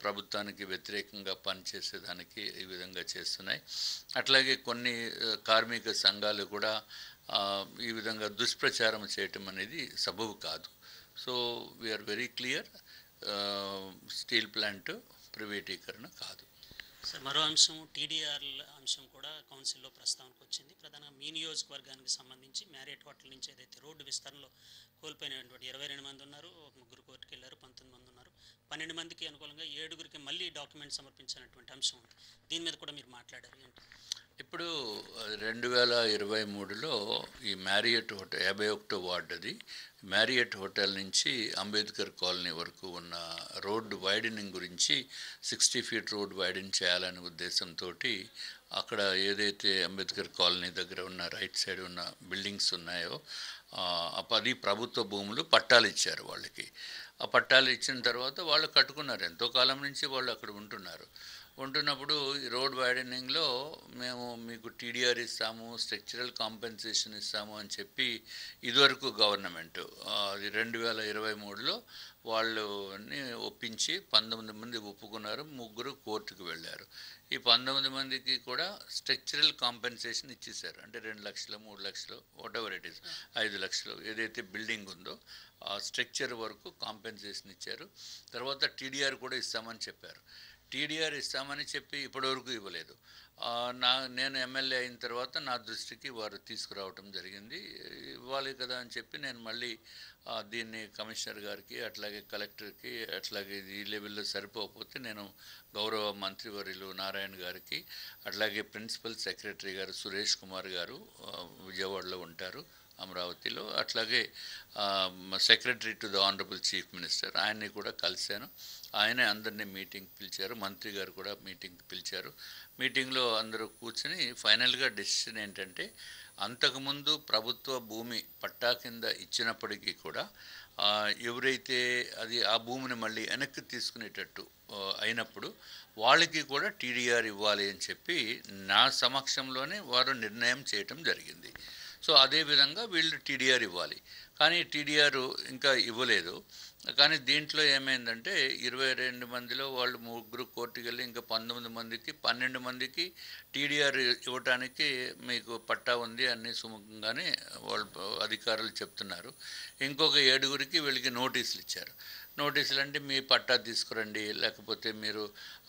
ప్రభుత్వానికి వ్యతిరేకంగా పనిచేసేదానికి ఈ విధంగా చేస్తున్నాయి. అట్లాగే కొన్ని కార్మిక సంఘాలు కూడా ఈ విధంగా దుష్ప్రచారం చేయటం అనేది సబబు కాదు. So we are very clear, steel plant ప్రైవేటీకరణ కాదు. సార్, మరో అంశం టీడీఆర్ అంశం కూడా కౌన్సిల్లో ప్రస్తావనకు వచ్చింది. ప్రధానంగా మీ నియోజకవర్గానికి సంబంధించి మ్యారియట్ హోటల్ నుంచి ఏదైతే రోడ్డు విస్తరణలో కోల్పోయినటువంటి 22 మంది ఉన్నారు, 3 కోర్టుకు వెళ్ళారు, 19 మంది ఉన్నారు. 12 మందికి అనుకూలంగా 7గురికి మళ్ళీ డాక్యుమెంట్ సమర్పించినటువంటి అంశం ఉంది. దీని మీద కూడా మీరు మాట్లాడారు ఏంటి? ఇప్పుడు 2023లో ఈ మ్యారియట్ హోటల్ 51వ వార్డు, అది మ్యారియట్ హోటల్ నుంచి అంబేద్కర్ కాలనీ వరకు ఉన్న రోడ్డు వైడనింగ్ గురించి 60 ఫీట్ రోడ్ వైడన్ చేయాలనే ఉద్దేశంతో అక్కడ ఏదైతే అంబేద్కర్ కాలనీ దగ్గర ఉన్న రైట్ సైడ్ ఉన్న బిల్డింగ్స్ ఉన్నాయో అది ప్రభుత్వ భూములు పట్టాలు ఇచ్చారు వాళ్ళకి. ఆ పట్టాలు ఇచ్చిన తర్వాత వాళ్ళు కట్టుకున్నారు, ఎంతో కాలం నుంచి వాళ్ళు అక్కడ ఉంటున్నప్పుడు ఈ రోడ్ వైడనింగ్లో మేము మీకు టీడీఆర్ ఇస్తాము, స్ట్రక్చరల్ కాంపెన్సేషన్ ఇస్తాము అని చెప్పి ఇదివరకు గవర్నమెంట్ అది 2023లో వాళ్ళని ఒప్పించి 19 మంది ఒప్పుకున్నారు, 3 కోర్టుకు వెళ్ళారు. ఈ 19 మందికి కూడా స్ట్రక్చరల్ కాంపెన్సేషన్ ఇచ్చేశారు. అంటే 2 లక్షలు 3 లక్షలు వాట్ ఎవర్ ఇట్ ఈస్, 5 లక్షలు ఏదైతే బిల్డింగ్ ఉందో ఆ స్ట్రక్చర్ వరకు కాంపెన్సేషన్ ఇచ్చారు. తర్వాత టీడీఆర్ కూడా ఇస్తామని చెప్పారు. టీడీఆర్ ఇస్తామని చెప్పి ఇప్పటివరకు ఇవ్వలేదు. నేను ఎమ్మెల్యే అయిన తర్వాత నా దృష్టికి వారు తీసుకురావటం జరిగింది, ఇవ్వాలి కదా అని చెప్పి నేను మళ్ళీ దీన్ని కమిషనర్ గారికి అట్లాగే కలెక్టర్కి అట్లాగే ఈ లెవెల్లో సరిపోకపోతే నేను గౌరవ మంత్రివర్యులు నారాయణ గారికి అట్లాగే ప్రిన్సిపల్ సెక్రటరీ గారు సురేష్ కుమార్ గారు విజయవాడలో ఉంటారు అమరావతిలో, అట్లాగే secretary to the honourable chief minister ఆయన్ని కూడా కలిశాను. ఆయనే అందరినీ మీటింగ్కి పిలిచారు, మంత్రి గారు కూడా మీటింగ్కి పిలిచారు. మీటింగ్లో అందరూ కూర్చుని ఫైనల్గా డెసిషన్ ఏంటంటే అంతకుముందు ప్రభుత్వ భూమి పట్టా కింద ఇచ్చినప్పటికీ కూడా ఎవరైతే అది ఆ భూమిని మళ్ళీ వెనక్కి తీసుకునేటట్టు అయినప్పుడు వాళ్ళకి కూడా టీడీఆర్ ఇవ్వాలి అని చెప్పి నా సమక్షంలోనే వారు నిర్ణయం చేయటం జరిగింది. సో అదేవిధంగా వీళ్ళు టీడీఆర్ ఇవ్వాలి, కానీ టీడీఆర్ ఇంకా ఇవ్వలేదు. కానీ దీంట్లో ఏమైందంటే 22 మందిలో వాళ్ళు 3 కోర్టుకు వెళ్ళి ఇంకా 19 మందికి 12 మందికి టీడీఆర్ ఇవ్వటానికి మీకు పట్టా ఉంది అన్ని సుముఖంగానే వాళ్ళు అధికారులు చెప్తున్నారు. ఇంకొక 7గురికి వీళ్ళకి నోటీసులు ఇచ్చారు. నోటీసులు అంటే మీ పట్టా తీసుకురండి, లేకపోతే మీరు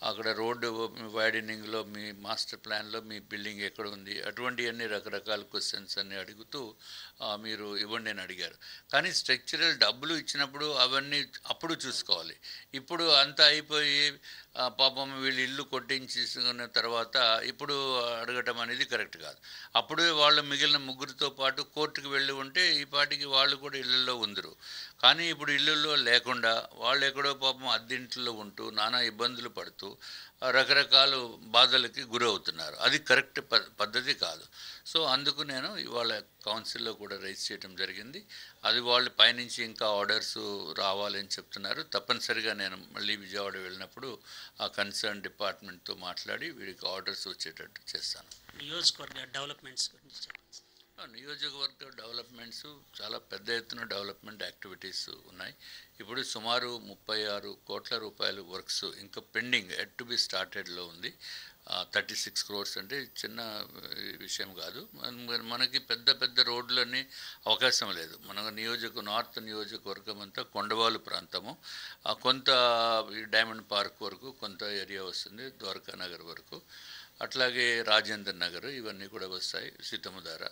అక్కడ రోడ్డు వైడనింగ్లో మీ మాస్టర్ ప్లాన్లో మీ బిల్డింగ్ ఎక్కడ ఉంది, అటువంటివన్నీ రకరకాల క్వశ్చన్స్ అన్నీ అడుగుతూ మీరు ఇవ్వండి అని అడిగారు. కానీ స్ట్రక్చరల్ డబ్బులు ఇచ్చినప్పుడు అవన్నీ అప్పుడు చూసుకోవాలి. ఇప్పుడు అంతా అయిపోయి పాపం వీళ్ళు ఇల్లు కొట్టించుకున్న తర్వాత ఇప్పుడు అడగటం అనేది కరెక్ట్ కాదు. అప్పుడే వాళ్ళు మిగిలిన 3తో పాటు కోర్టుకు వెళ్ళి ఉంటే ఈ పాటికి వాళ్ళు కూడా ఇళ్ళల్లో ఉందరు. కానీ ఇప్పుడు ఇళ్ళల్లో లేకుండా వాళ్ళు ఎక్కడో పాపం అద్దెంట్లో ఉంటూ నానా ఇబ్బందులు పడుతూ రకరకాల బాధలకి గురవుతున్నారు. అది కరెక్ట్ పద్ధతి కాదు. సో అందుకు నేను ఇవాళ కౌన్సిల్లో కూడా రైజ్ చేయడం జరిగింది. అది వాళ్ళు పైనుంచి ఇంకా ఆర్డర్స్ రావాలని చెప్తున్నారు. తప్పనిసరిగా నేను మళ్ళీ విజయవాడ వెళ్ళినప్పుడు ఆ కన్సర్న్ డిపార్ట్మెంట్తో మాట్లాడి వీడికి ఆర్డర్స్ వచ్చేటట్టు చేస్తాను. నియోజకవర్గ డెవలప్మెంట్స్ గురించి నియోజకవర్గ డెవలప్మెంట్స్ చాలా పెద్ద ఎత్తున డెవలప్మెంట్ యాక్టివిటీస్ ఉన్నాయి. ఇప్పుడు సుమారు 36 కోట్ల రూపాయలు వర్క్స్ ఇంకా పెండింగ్ ఎట్ టు బి స్టార్టెడ్లో ఉంది. 36 crores అంటే చిన్న విషయం కాదు. మనకి పెద్ద పెద్ద రోడ్లన్నీ అవకాశం లేదు. మన నార్త్ నియోజకవర్గం అంతా కొండవాళ్ళు ప్రాంతము, కొంత డైమండ్ పార్క్ వరకు కొంత ఏరియా వస్తుంది, ద్వారకా నగర్ వరకు, అట్లాగే రాజేంద్ర నగర్ ఇవన్నీ కూడా వస్తాయి, Seethammadhara.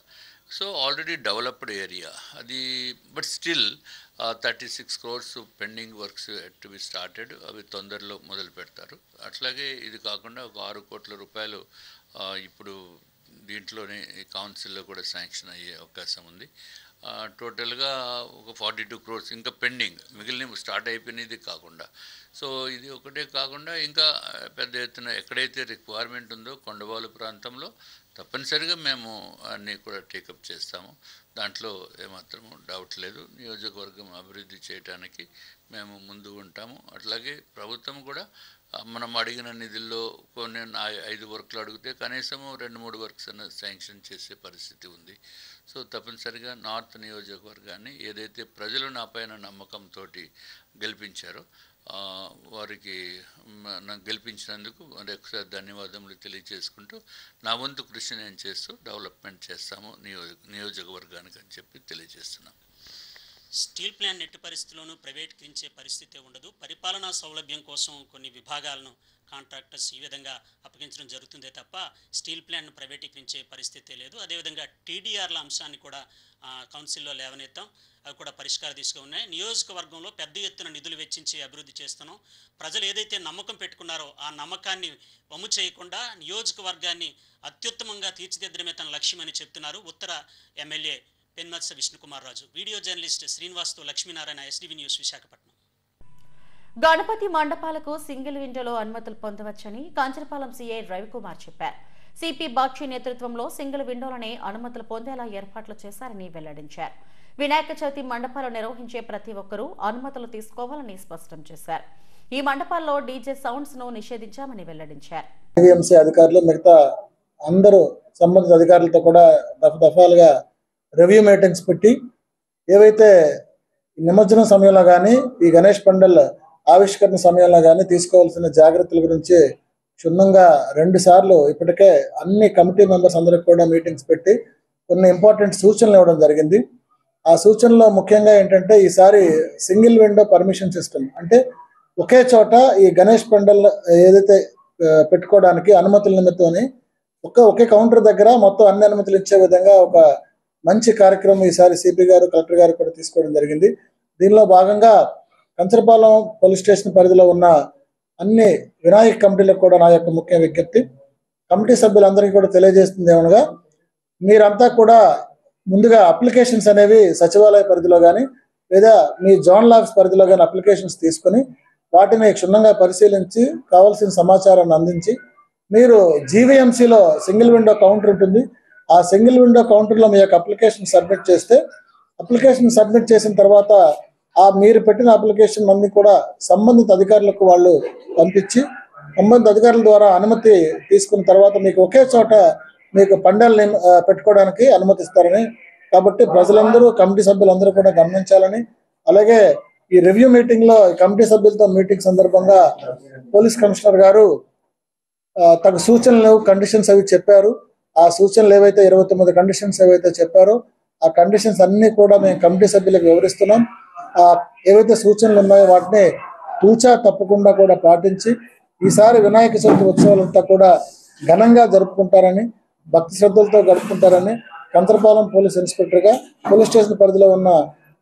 So already developed area అది. But still 36 crores pending works to be started. అవి తొందరలో మొదలు పెడతారు. అట్లాగే ఇది కాకుండా ఒక 6 కోట్ల రూపాయలు ఇప్పుడు దీంట్లోనే కౌన్సిల్లో కూడా శాంక్షన్ అయ్యే అవకాశం ఉంది. టోటల్గా ఒక 42 crores ఇంకా పెండింగ్, మిగిలిన స్టార్ట్ అయిపోయినది కాకుండా. సో ఇది ఒకటే కాకుండా ఇంకా పెద్ద ఎత్తున ఎక్కడైతే రిక్వైర్మెంట్ ఉందో కొండవాళ్ళు ప్రాంతంలో తప్పనిసరిగా మేము అన్నీ కూడా టేకప్ చేస్తాము. దాంట్లో ఏమాత్రం డౌట్ లేదు. నియోజకవర్గం అభివృద్ధి చేయడానికి మేము ముందు ఉంటాము. అట్లాగే ప్రభుత్వం కూడా మనం అడిగిన నిధుల్లో కొన్ని 5 వర్క్లు అడిగితే కనీసము 2-3 వర్క్స్ అన్న శాంక్షన్ చేసే పరిస్థితి ఉంది. సో తప్పనిసరిగా నార్త్ నియోజకవర్గాన్ని ఏదైతే ప్రజలు నా పైన నమ్మకంతో గెలిపించారో వారికి నాకు గెలిపించినందుకు మరొకసారి ధన్యవాదములు తెలియజేసుకుంటూ నా వంతు కృషి నేను చేస్తూ డెవలప్మెంట్ చేస్తాము నియోజకవర్గానికి అని చెప్పి తెలియజేస్తున్నాం. స్టీల్ ప్లాంట్ ఎట్టి పరిస్థితుల్లోనూ ప్రైవేటీకరించే పరిస్థితి ఉండదు. పరిపాలనా సౌలభ్యం కోసం కొన్ని విభాగాలను కాంట్రాక్టర్స్ ఈ విధంగా అప్పగించడం జరుగుతుందే తప్ప స్టీల్ ప్లాంట్ను ప్రైవేటీకరించే పరిస్థితి లేదు. అదేవిధంగా టీడీఆర్ల అంశాన్ని కూడా కౌన్సిల్లో లేవనెత్తాం. అవి కూడా పరిష్కార దిశగా ఉన్నాయి. నియోజకవర్గంలో పెద్ద ఎత్తున నిధులు వెచ్చించి అభివృద్ధి చేస్తున్నాం. ప్రజలు ఏదైతే నమ్మకం పెట్టుకున్నారో ఆ నమ్మకాన్ని వమ్ము చేయకుండా నియోజకవర్గాన్ని అత్యుత్తమంగా తీర్చిదిద్దడమే తన లక్ష్యమని చెప్తున్నారు ఉత్తర MLA Penmatsa Vishnu Kumar Raju. Video journalist శ్రీనివాస్తో లక్ష్మీనారాయణ, ఎస్డీవీ న్యూస్, విశాఖపట్నం. గణపతి మండపాలకు సింగిల్ విండోలో అనుమతులు పొందవచ్చని కాంచనపాలెం సీఐ రవికుమార్ చెప్పారు. సిపి బాక్షి నేతృత్వంలో సింగిల్ విండోలనే అనుమతులు పొందేలా ఏర్పాట్లు చేశారని వెల్లడించారు. వినాయక చవితి మండపాలు నిర్వహించే ప్రతి ఒక్కరూ అనుమతులు తీసుకోవాలని స్పష్టం చేశారు. ఈ మండపాల్లో డీజే సౌండ్స్ ను నిషేధించామని వెల్లడించారు. అధికారులు మిగతా అందరూ సంబంధిత అధికారులతో కూడా దఫాలుగా రివ్యూ మీటింగ్స్ పెట్టి ఏవైతే నిమజ్జనం సమయంలో కానీ ఈ గణేష్ పండల్ ఆవిష్కరణ సమయంలో కానీ తీసుకోవాల్సిన జాగ్రత్తల గురించి క్షుణ్ణంగా 2 సార్లు ఇప్పటికే అన్ని కమిటీ మెంబర్స్ అందరికి కూడా మీటింగ్స్ పెట్టి కొన్ని ఇంపార్టెంట్ సూచనలు ఇవ్వడం జరిగింది. ఆ సూచనలో ముఖ్యంగా ఏంటంటే ఈసారి సింగిల్ విండో పర్మిషన్ సిస్టమ్, అంటే ఒకే చోట ఈ గణేష్ పండల్ ఏదైతే పెట్టుకోవడానికి అనుమతుల నిమిత్తమని ఒకే కౌంటర్ దగ్గర మొత్తం అన్ని అనుమతులు ఇచ్చే విధంగా ఒక మంచి కార్యక్రమం ఈసారి సిపి గారు, కలెక్టర్ గారు కూడా తీసుకోవడం జరిగింది. దీనిలో భాగంగా కంచరపాలెం పోలీస్ స్టేషన్ పరిధిలో ఉన్న అన్ని వినాయక కమిటీలకు కూడా నా యొక్క ముఖ్య విజ్ఞప్తి, కమిటీ సభ్యులందరికీ కూడా తెలియజేస్తుంది ఏమనగా, మీరంతా కూడా ముందుగా అప్లికేషన్స్ అనేవి సచివాలయ పరిధిలో కానీ లేదా మీ జోనల్ ఆఫీస్ పరిధిలో కానీ అప్లికేషన్స్ తీసుకొని వాటిని క్షుణ్ణంగా పరిశీలించి కావాల్సిన సమాచారాన్ని అందించి మీరు జీవీఎంసీలో సింగిల్ విండో కౌంటర్ ఉంటుంది. ఆ సింగిల్ విండో కౌంటర్లో మీ యొక్క అప్లికేషన్ సబ్మిట్ చేస్తే, అప్లికేషన్ సబ్మిట్ చేసిన తర్వాత ఆ మీరు పెట్టిన అప్లికేషన్ అన్ని కూడా సంబంధిత అధికారులకు వాళ్ళు పంపించి సంబంధిత అధికారుల ద్వారా అనుమతి తీసుకున్న తర్వాత మీకు ఒకే చోట మీకు పండాలని పెట్టుకోవడానికి అనుమతిస్తారని, కాబట్టి ప్రజలందరూ కమిటీ సభ్యులందరూ కూడా గమనించాలని, అలాగే ఈ రివ్యూ మీటింగ్లో కమిటీ సభ్యులతో మీటింగ్ సందర్భంగా పోలీస్ కమిషనర్ గారు తగు సూచనలు కండిషన్స్ అవి చెప్పారు. ఆ సూచనలు ఏవైతే 29 కండిషన్స్ ఏవైతే చెప్పారో ఆ కండిషన్స్ అన్ని కూడా మేము కమిటీ సభ్యులకు వివరిస్తున్నాం. ఏవైతే సూచనలు ఉన్నాయో వాటిని తూచా తప్పకుండా కూడా పాటించి ఈసారి వినాయక చవితి ఉత్సవాలంతా కూడా ఘనంగా జరుపుకుంటారని, భక్తి శ్రద్ధలతో గడుపుకుంటారని కంచరపాలెం పోలీస్ ఇన్స్పెక్టర్గా పోలీస్ స్టేషన్ పరిధిలో ఉన్న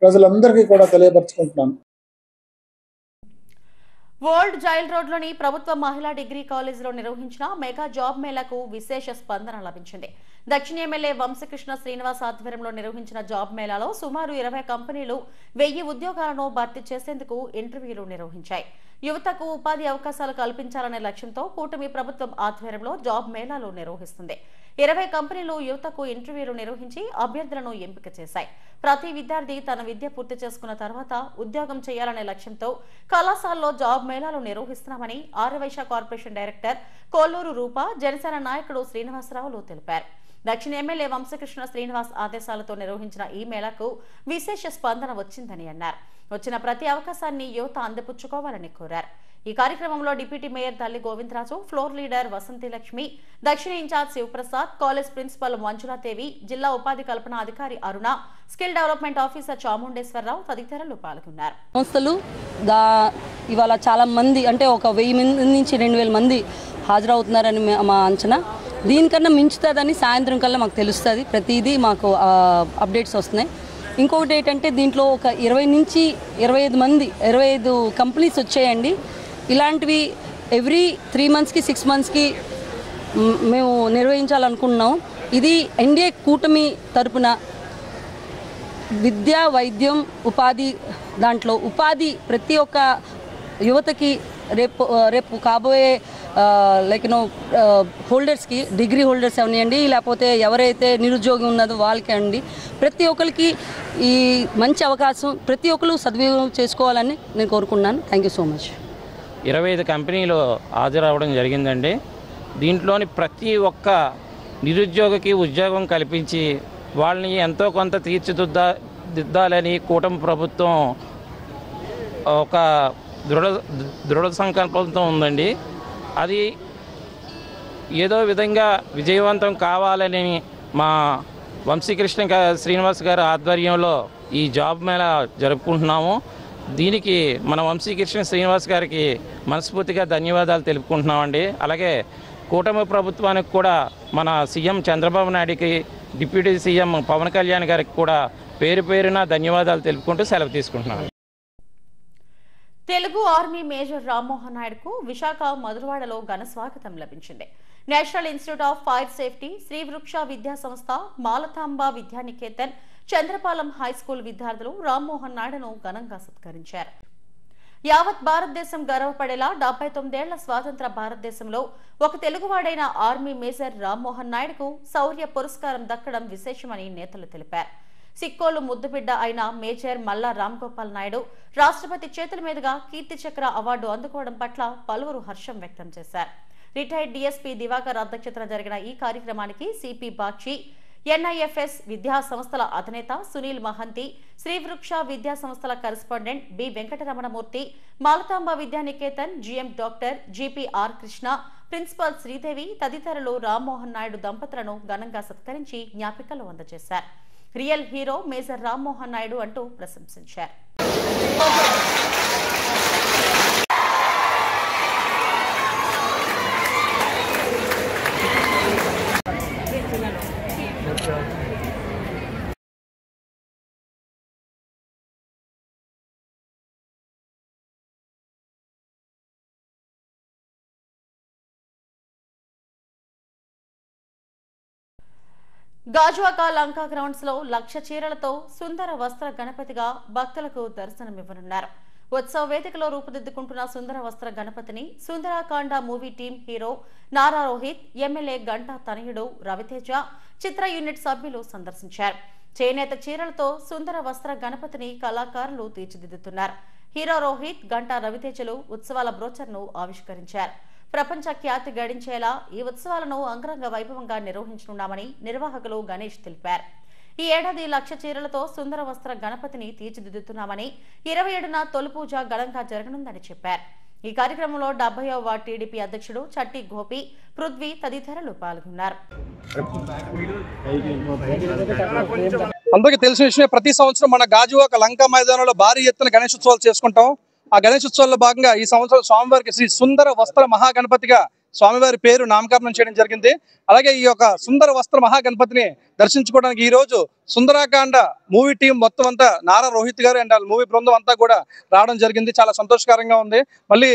ప్రజలందరికీ కూడా తెలియపరచుకుంటున్నాను. ఓల్డ్ జైల్ రోడ్లోని ప్రభుత్వ మహిళా డిగ్రీ కాలేజీలో నిర్వహించిన మెగా జాబ్ మేళాకు విశేష స్పందన లభించింది. దక్షిణ ఎమ్మెల్యే వంశకృష్ణ శ్రీనివాస్ ఆధ్వర్యంలో నిర్వహించిన జాబ్ మేళాలో సుమారు 20 కంపెనీలు 1000 ఉద్యోగాలను భర్తీ చేసేందుకు ఇంటర్వ్యూలు నిర్వహించాయి. యువతకు ఉపాధి అవకాశాలు కల్పించాలనే లక్ష్యంతో కూటమి ప్రభుత్వం ఆధ్వర్యంలో జాబ్ మేళాలు నిర్వహిస్తుంది. 20 కంపెనీలు యువతకు ఇంటర్వ్యూలు నిర్వహించి అభ్యర్థులను ఎంపిక చేశాయి. ప్రతి విద్యార్థి తన విద్య పూర్తి చేసుకున్న తర్వాత ఉద్యోగం చేయాలనే లక్ష్యంతో కళాశాలలో జాబ్ మేళాలు నిర్వహిస్తున్నామని ఆర్యవైశ్య కార్పొరేషన్ డైరెక్టర్ కొల్లూరు రూప, జనసేన నాయకుడు శ్రీనివాసరావులు తెలిపారు. దక్షిణ ఎమ్మెల్యే వంశకృష్ణ శ్రీనివాస్ ఆదేశాలతో నిర్వహించిన ఈ మేళాకు విశేష స్పందన వచ్చిందని అన్నారు. వచ్చిన ప్రతి అవకాశాన్ని యువత అందిపుచ్చుకోవాలని కోరారు. ఈ కార్యక్రమంలో డిప్యూటీ మేయర్ తల్లి గోవిందరాజు, ఫ్లోర్ లీడర్ వసంతి లక్ష్మి, దక్షిణ in-charge Sivaprasad, college principal Manjuladevi, జిల్లా ఉపాధి కల్పన అధికారి Aruna, skill development officer Chamundeswararao తదితరులు పాల్గొన్నారు. సంస్థలు ఇవాళ చాలా మంది అంటే ఒక 1000 నుంచి 2000 మంది హాజరవుతున్నారని మా అంచనా. దీనికన్నా మించుతుందని సాయంత్రం కల్లా మాకు తెలుస్తుంది. ప్రతిదీ మాకు అప్డేట్స్ వస్తున్నాయి. ఇంకొకటి ఏంటంటే దీంట్లో ఒక 20 నుంచి 25 కంపెనీస్ వచ్చాయండి. ఇలాంటివి ఎవ్రీ 3 మంత్స్కి 6 మంత్స్కి మేము నిర్వహించాలనుకుంటున్నాం. ఇది ఎన్డీఏ కూటమి తరపున విద్య, వైద్యం, ఉపాధి, దాంట్లో ఉపాధి ప్రతి ఒక్క యువతకి రేపు కాబోయే హోల్డర్స్కి, డిగ్రీ హోల్డర్స్ అవనివ్వండి, లేకపోతే ఎవరైతే నిరుద్యోగం ఉన్నదో వాళ్ళకి అండి, ప్రతి ఒక్కరికి ఈ మంచి అవకాశం ప్రతి ఒక్కరు సద్వినియోగం చేసుకోవాలని నేను కోరుకున్నాను. Thank you so much. 25 కంపెనీలు హాజరవ్వడం జరిగిందండి. దీంట్లోని ప్రతి ఒక్క నిరుద్యోగికి ఉద్యోగం కల్పించి వాళ్ళని ఎంతో కొంత తీర్చిదిద్దాలని కూటమి ప్రభుత్వం ఒక దృఢ సంకల్పంతో ఉందండి. అది ఏదో విధంగా విజయవంతం కావాలని మా వంశీకృష్ణ శ్రీనివాస్ గారి ఆధ్వర్యంలో ఈ జాబ్ మేళా జరుపుకుంటున్నాము. దీనికి మన వంశీకృష్ణ శ్రీనివాస్ గారికి మనస్ఫూర్తిగా ధన్యవాదాలు తెలుపుకుంటున్నామండి. అలాగే కూటమి ప్రభుత్వానికి కూడా మన సీఎం చంద్రబాబు నాయుడుకి, డిప్యూటీ సీఎం పవన్ కళ్యాణ్ గారికి కూడా పేరు పేరున ధన్యవాదాలు తెలుపుకుంటూ సెలవు తీసుకుంటున్నాను. తెలుగు ఆర్మీ మేజర్ రామ్మోహన్ నాయుడుకు విశాఖ మధురవాడలో ఘన స్వాగతం లభించింది. National institute of fire safety, Sri Vriksha Vidya సంస్థ, మాలతాంబ విద్యానికేతన్, చంద్రపాలెం హైస్కూల్ విద్యార్థులు రామ్మోహన్ నాయుడును ఘనంగా సత్కరించారు. యావత్ భారతదేశం గర్వపడేలా 79 ఏళ్ల స్వాతంత్ర భారతదేశంలో ఒక తెలుగువాడైన ఆర్మీ మేజర్ రామ్మోహన్ నాయుడుకు శౌర్య పురస్కారం దక్కడం విశేషమని నేతలు తెలిపారు. సిక్కోలు ముద్దుబిడ్డ అయిన మేజర్ మల్లా రామ్గోపాల్ నాయుడు రాష్ట్రపతి చేతుల మీదుగా కీర్తి చక్ర అవార్డు అందుకోవడం పట్ల పలువురు హర్షం వ్యక్తం చేశారు. రిటైర్డ్ డీఎస్పీ దివాకర్ అధ్యక్షతన జరిగిన ఈ కార్యక్రమానికి సిపి బాక్షి, ఎన్ఐఎఫ్ఎస్ విద్యా సంస్థల అధినేత సునీల్ మహంతి, శ్రీవృక్ష విద్యా సంస్థల correspondent B Venkataramanamurthy, Malathamba Vidyaniketan GM doctor GPR Krishna, principal Sridevi తదితరులు రామ్మోహన్ నాయుడు దంపతులను ఘనంగా సత్కరించి జ్ఞాపికలు అందజేశారు. Real hero major Rammohan Naidu అంటూ ప్రశంసించారు. గాజువాక లంకా గ్రౌండ్స్ లో 1,00,000 చీరలతో సుందర వస్త్ర గణపతిగా భక్తులకు దర్శనమివ్వనున్నారు. ఉత్సవ వేదికలో రూపుదిద్దుకుంటున్న సుందర వస్త్ర గణపతిని Sundarakanda movie team hero Nara Rohit, MLA Ganta తనయుడు రవితేజ, చిత్ర యూనిట్ సభ్యులు సందర్శించారు. చేనేత చీరలతో సుందర వస్త్ర గణపతిని కళాకారులు తీర్చిదిద్దుతున్నారు. హీరో రోహిత్, గంటా రవితేజలు ఉత్సవాల బ్రోచర్ను ఆవిష్కరించారు. ప్రపంచ ఖ్యాతి గడించేలా ఈ ఉత్సవాలను అంగరంగ వైభవంగా నిర్వహించనున్నామని నిర్వాహకులు గణేష్ తెలిపారు. ఈ ఏడాది 1,00,000 చీరలతో సుందర వస్త్ర గణపతిని తీర్చిదిద్దుతున్నామని, 27న తొలి పూజ ఘనంగా జరగనుందని చెప్పారు. ఈ కార్యక్రమంలో 70వ వార్డు టీడీపీ అధ్యక్షుడు చట్టి గోపి, పృథ్వీ తదితరులు పాల్గొన్నారు. అందరికీ తెలిసిన విషయమే, ప్రతి సంవత్సరం మన గాజువాక లంకా మైదానంలో భారీ ఎత్తున గణేశోత్సవాలు చేసుకుంటాం. ఆ గణేశోత్సవాల్లో భాగంగా ఈ సంవత్సరం స్వామివారికి శ్రీ సుందర వస్త్ర మహాగణపతిగా స్వామివారి పేరు నామకరణం చేయడం జరిగింది. అలాగే ఈ యొక్క సుందర వస్త్ర మహాగణపతిని దర్శించుకోవడానికి ఈ రోజు సుందరాకాండ మూవీ టీం మొత్తం అంతా నారా రోహిత్ గారు అండ్ మూవీ బృందం అంతా కూడా రావడం జరిగింది. చాలా సంతోషకరంగా ఉంది. మళ్ళీ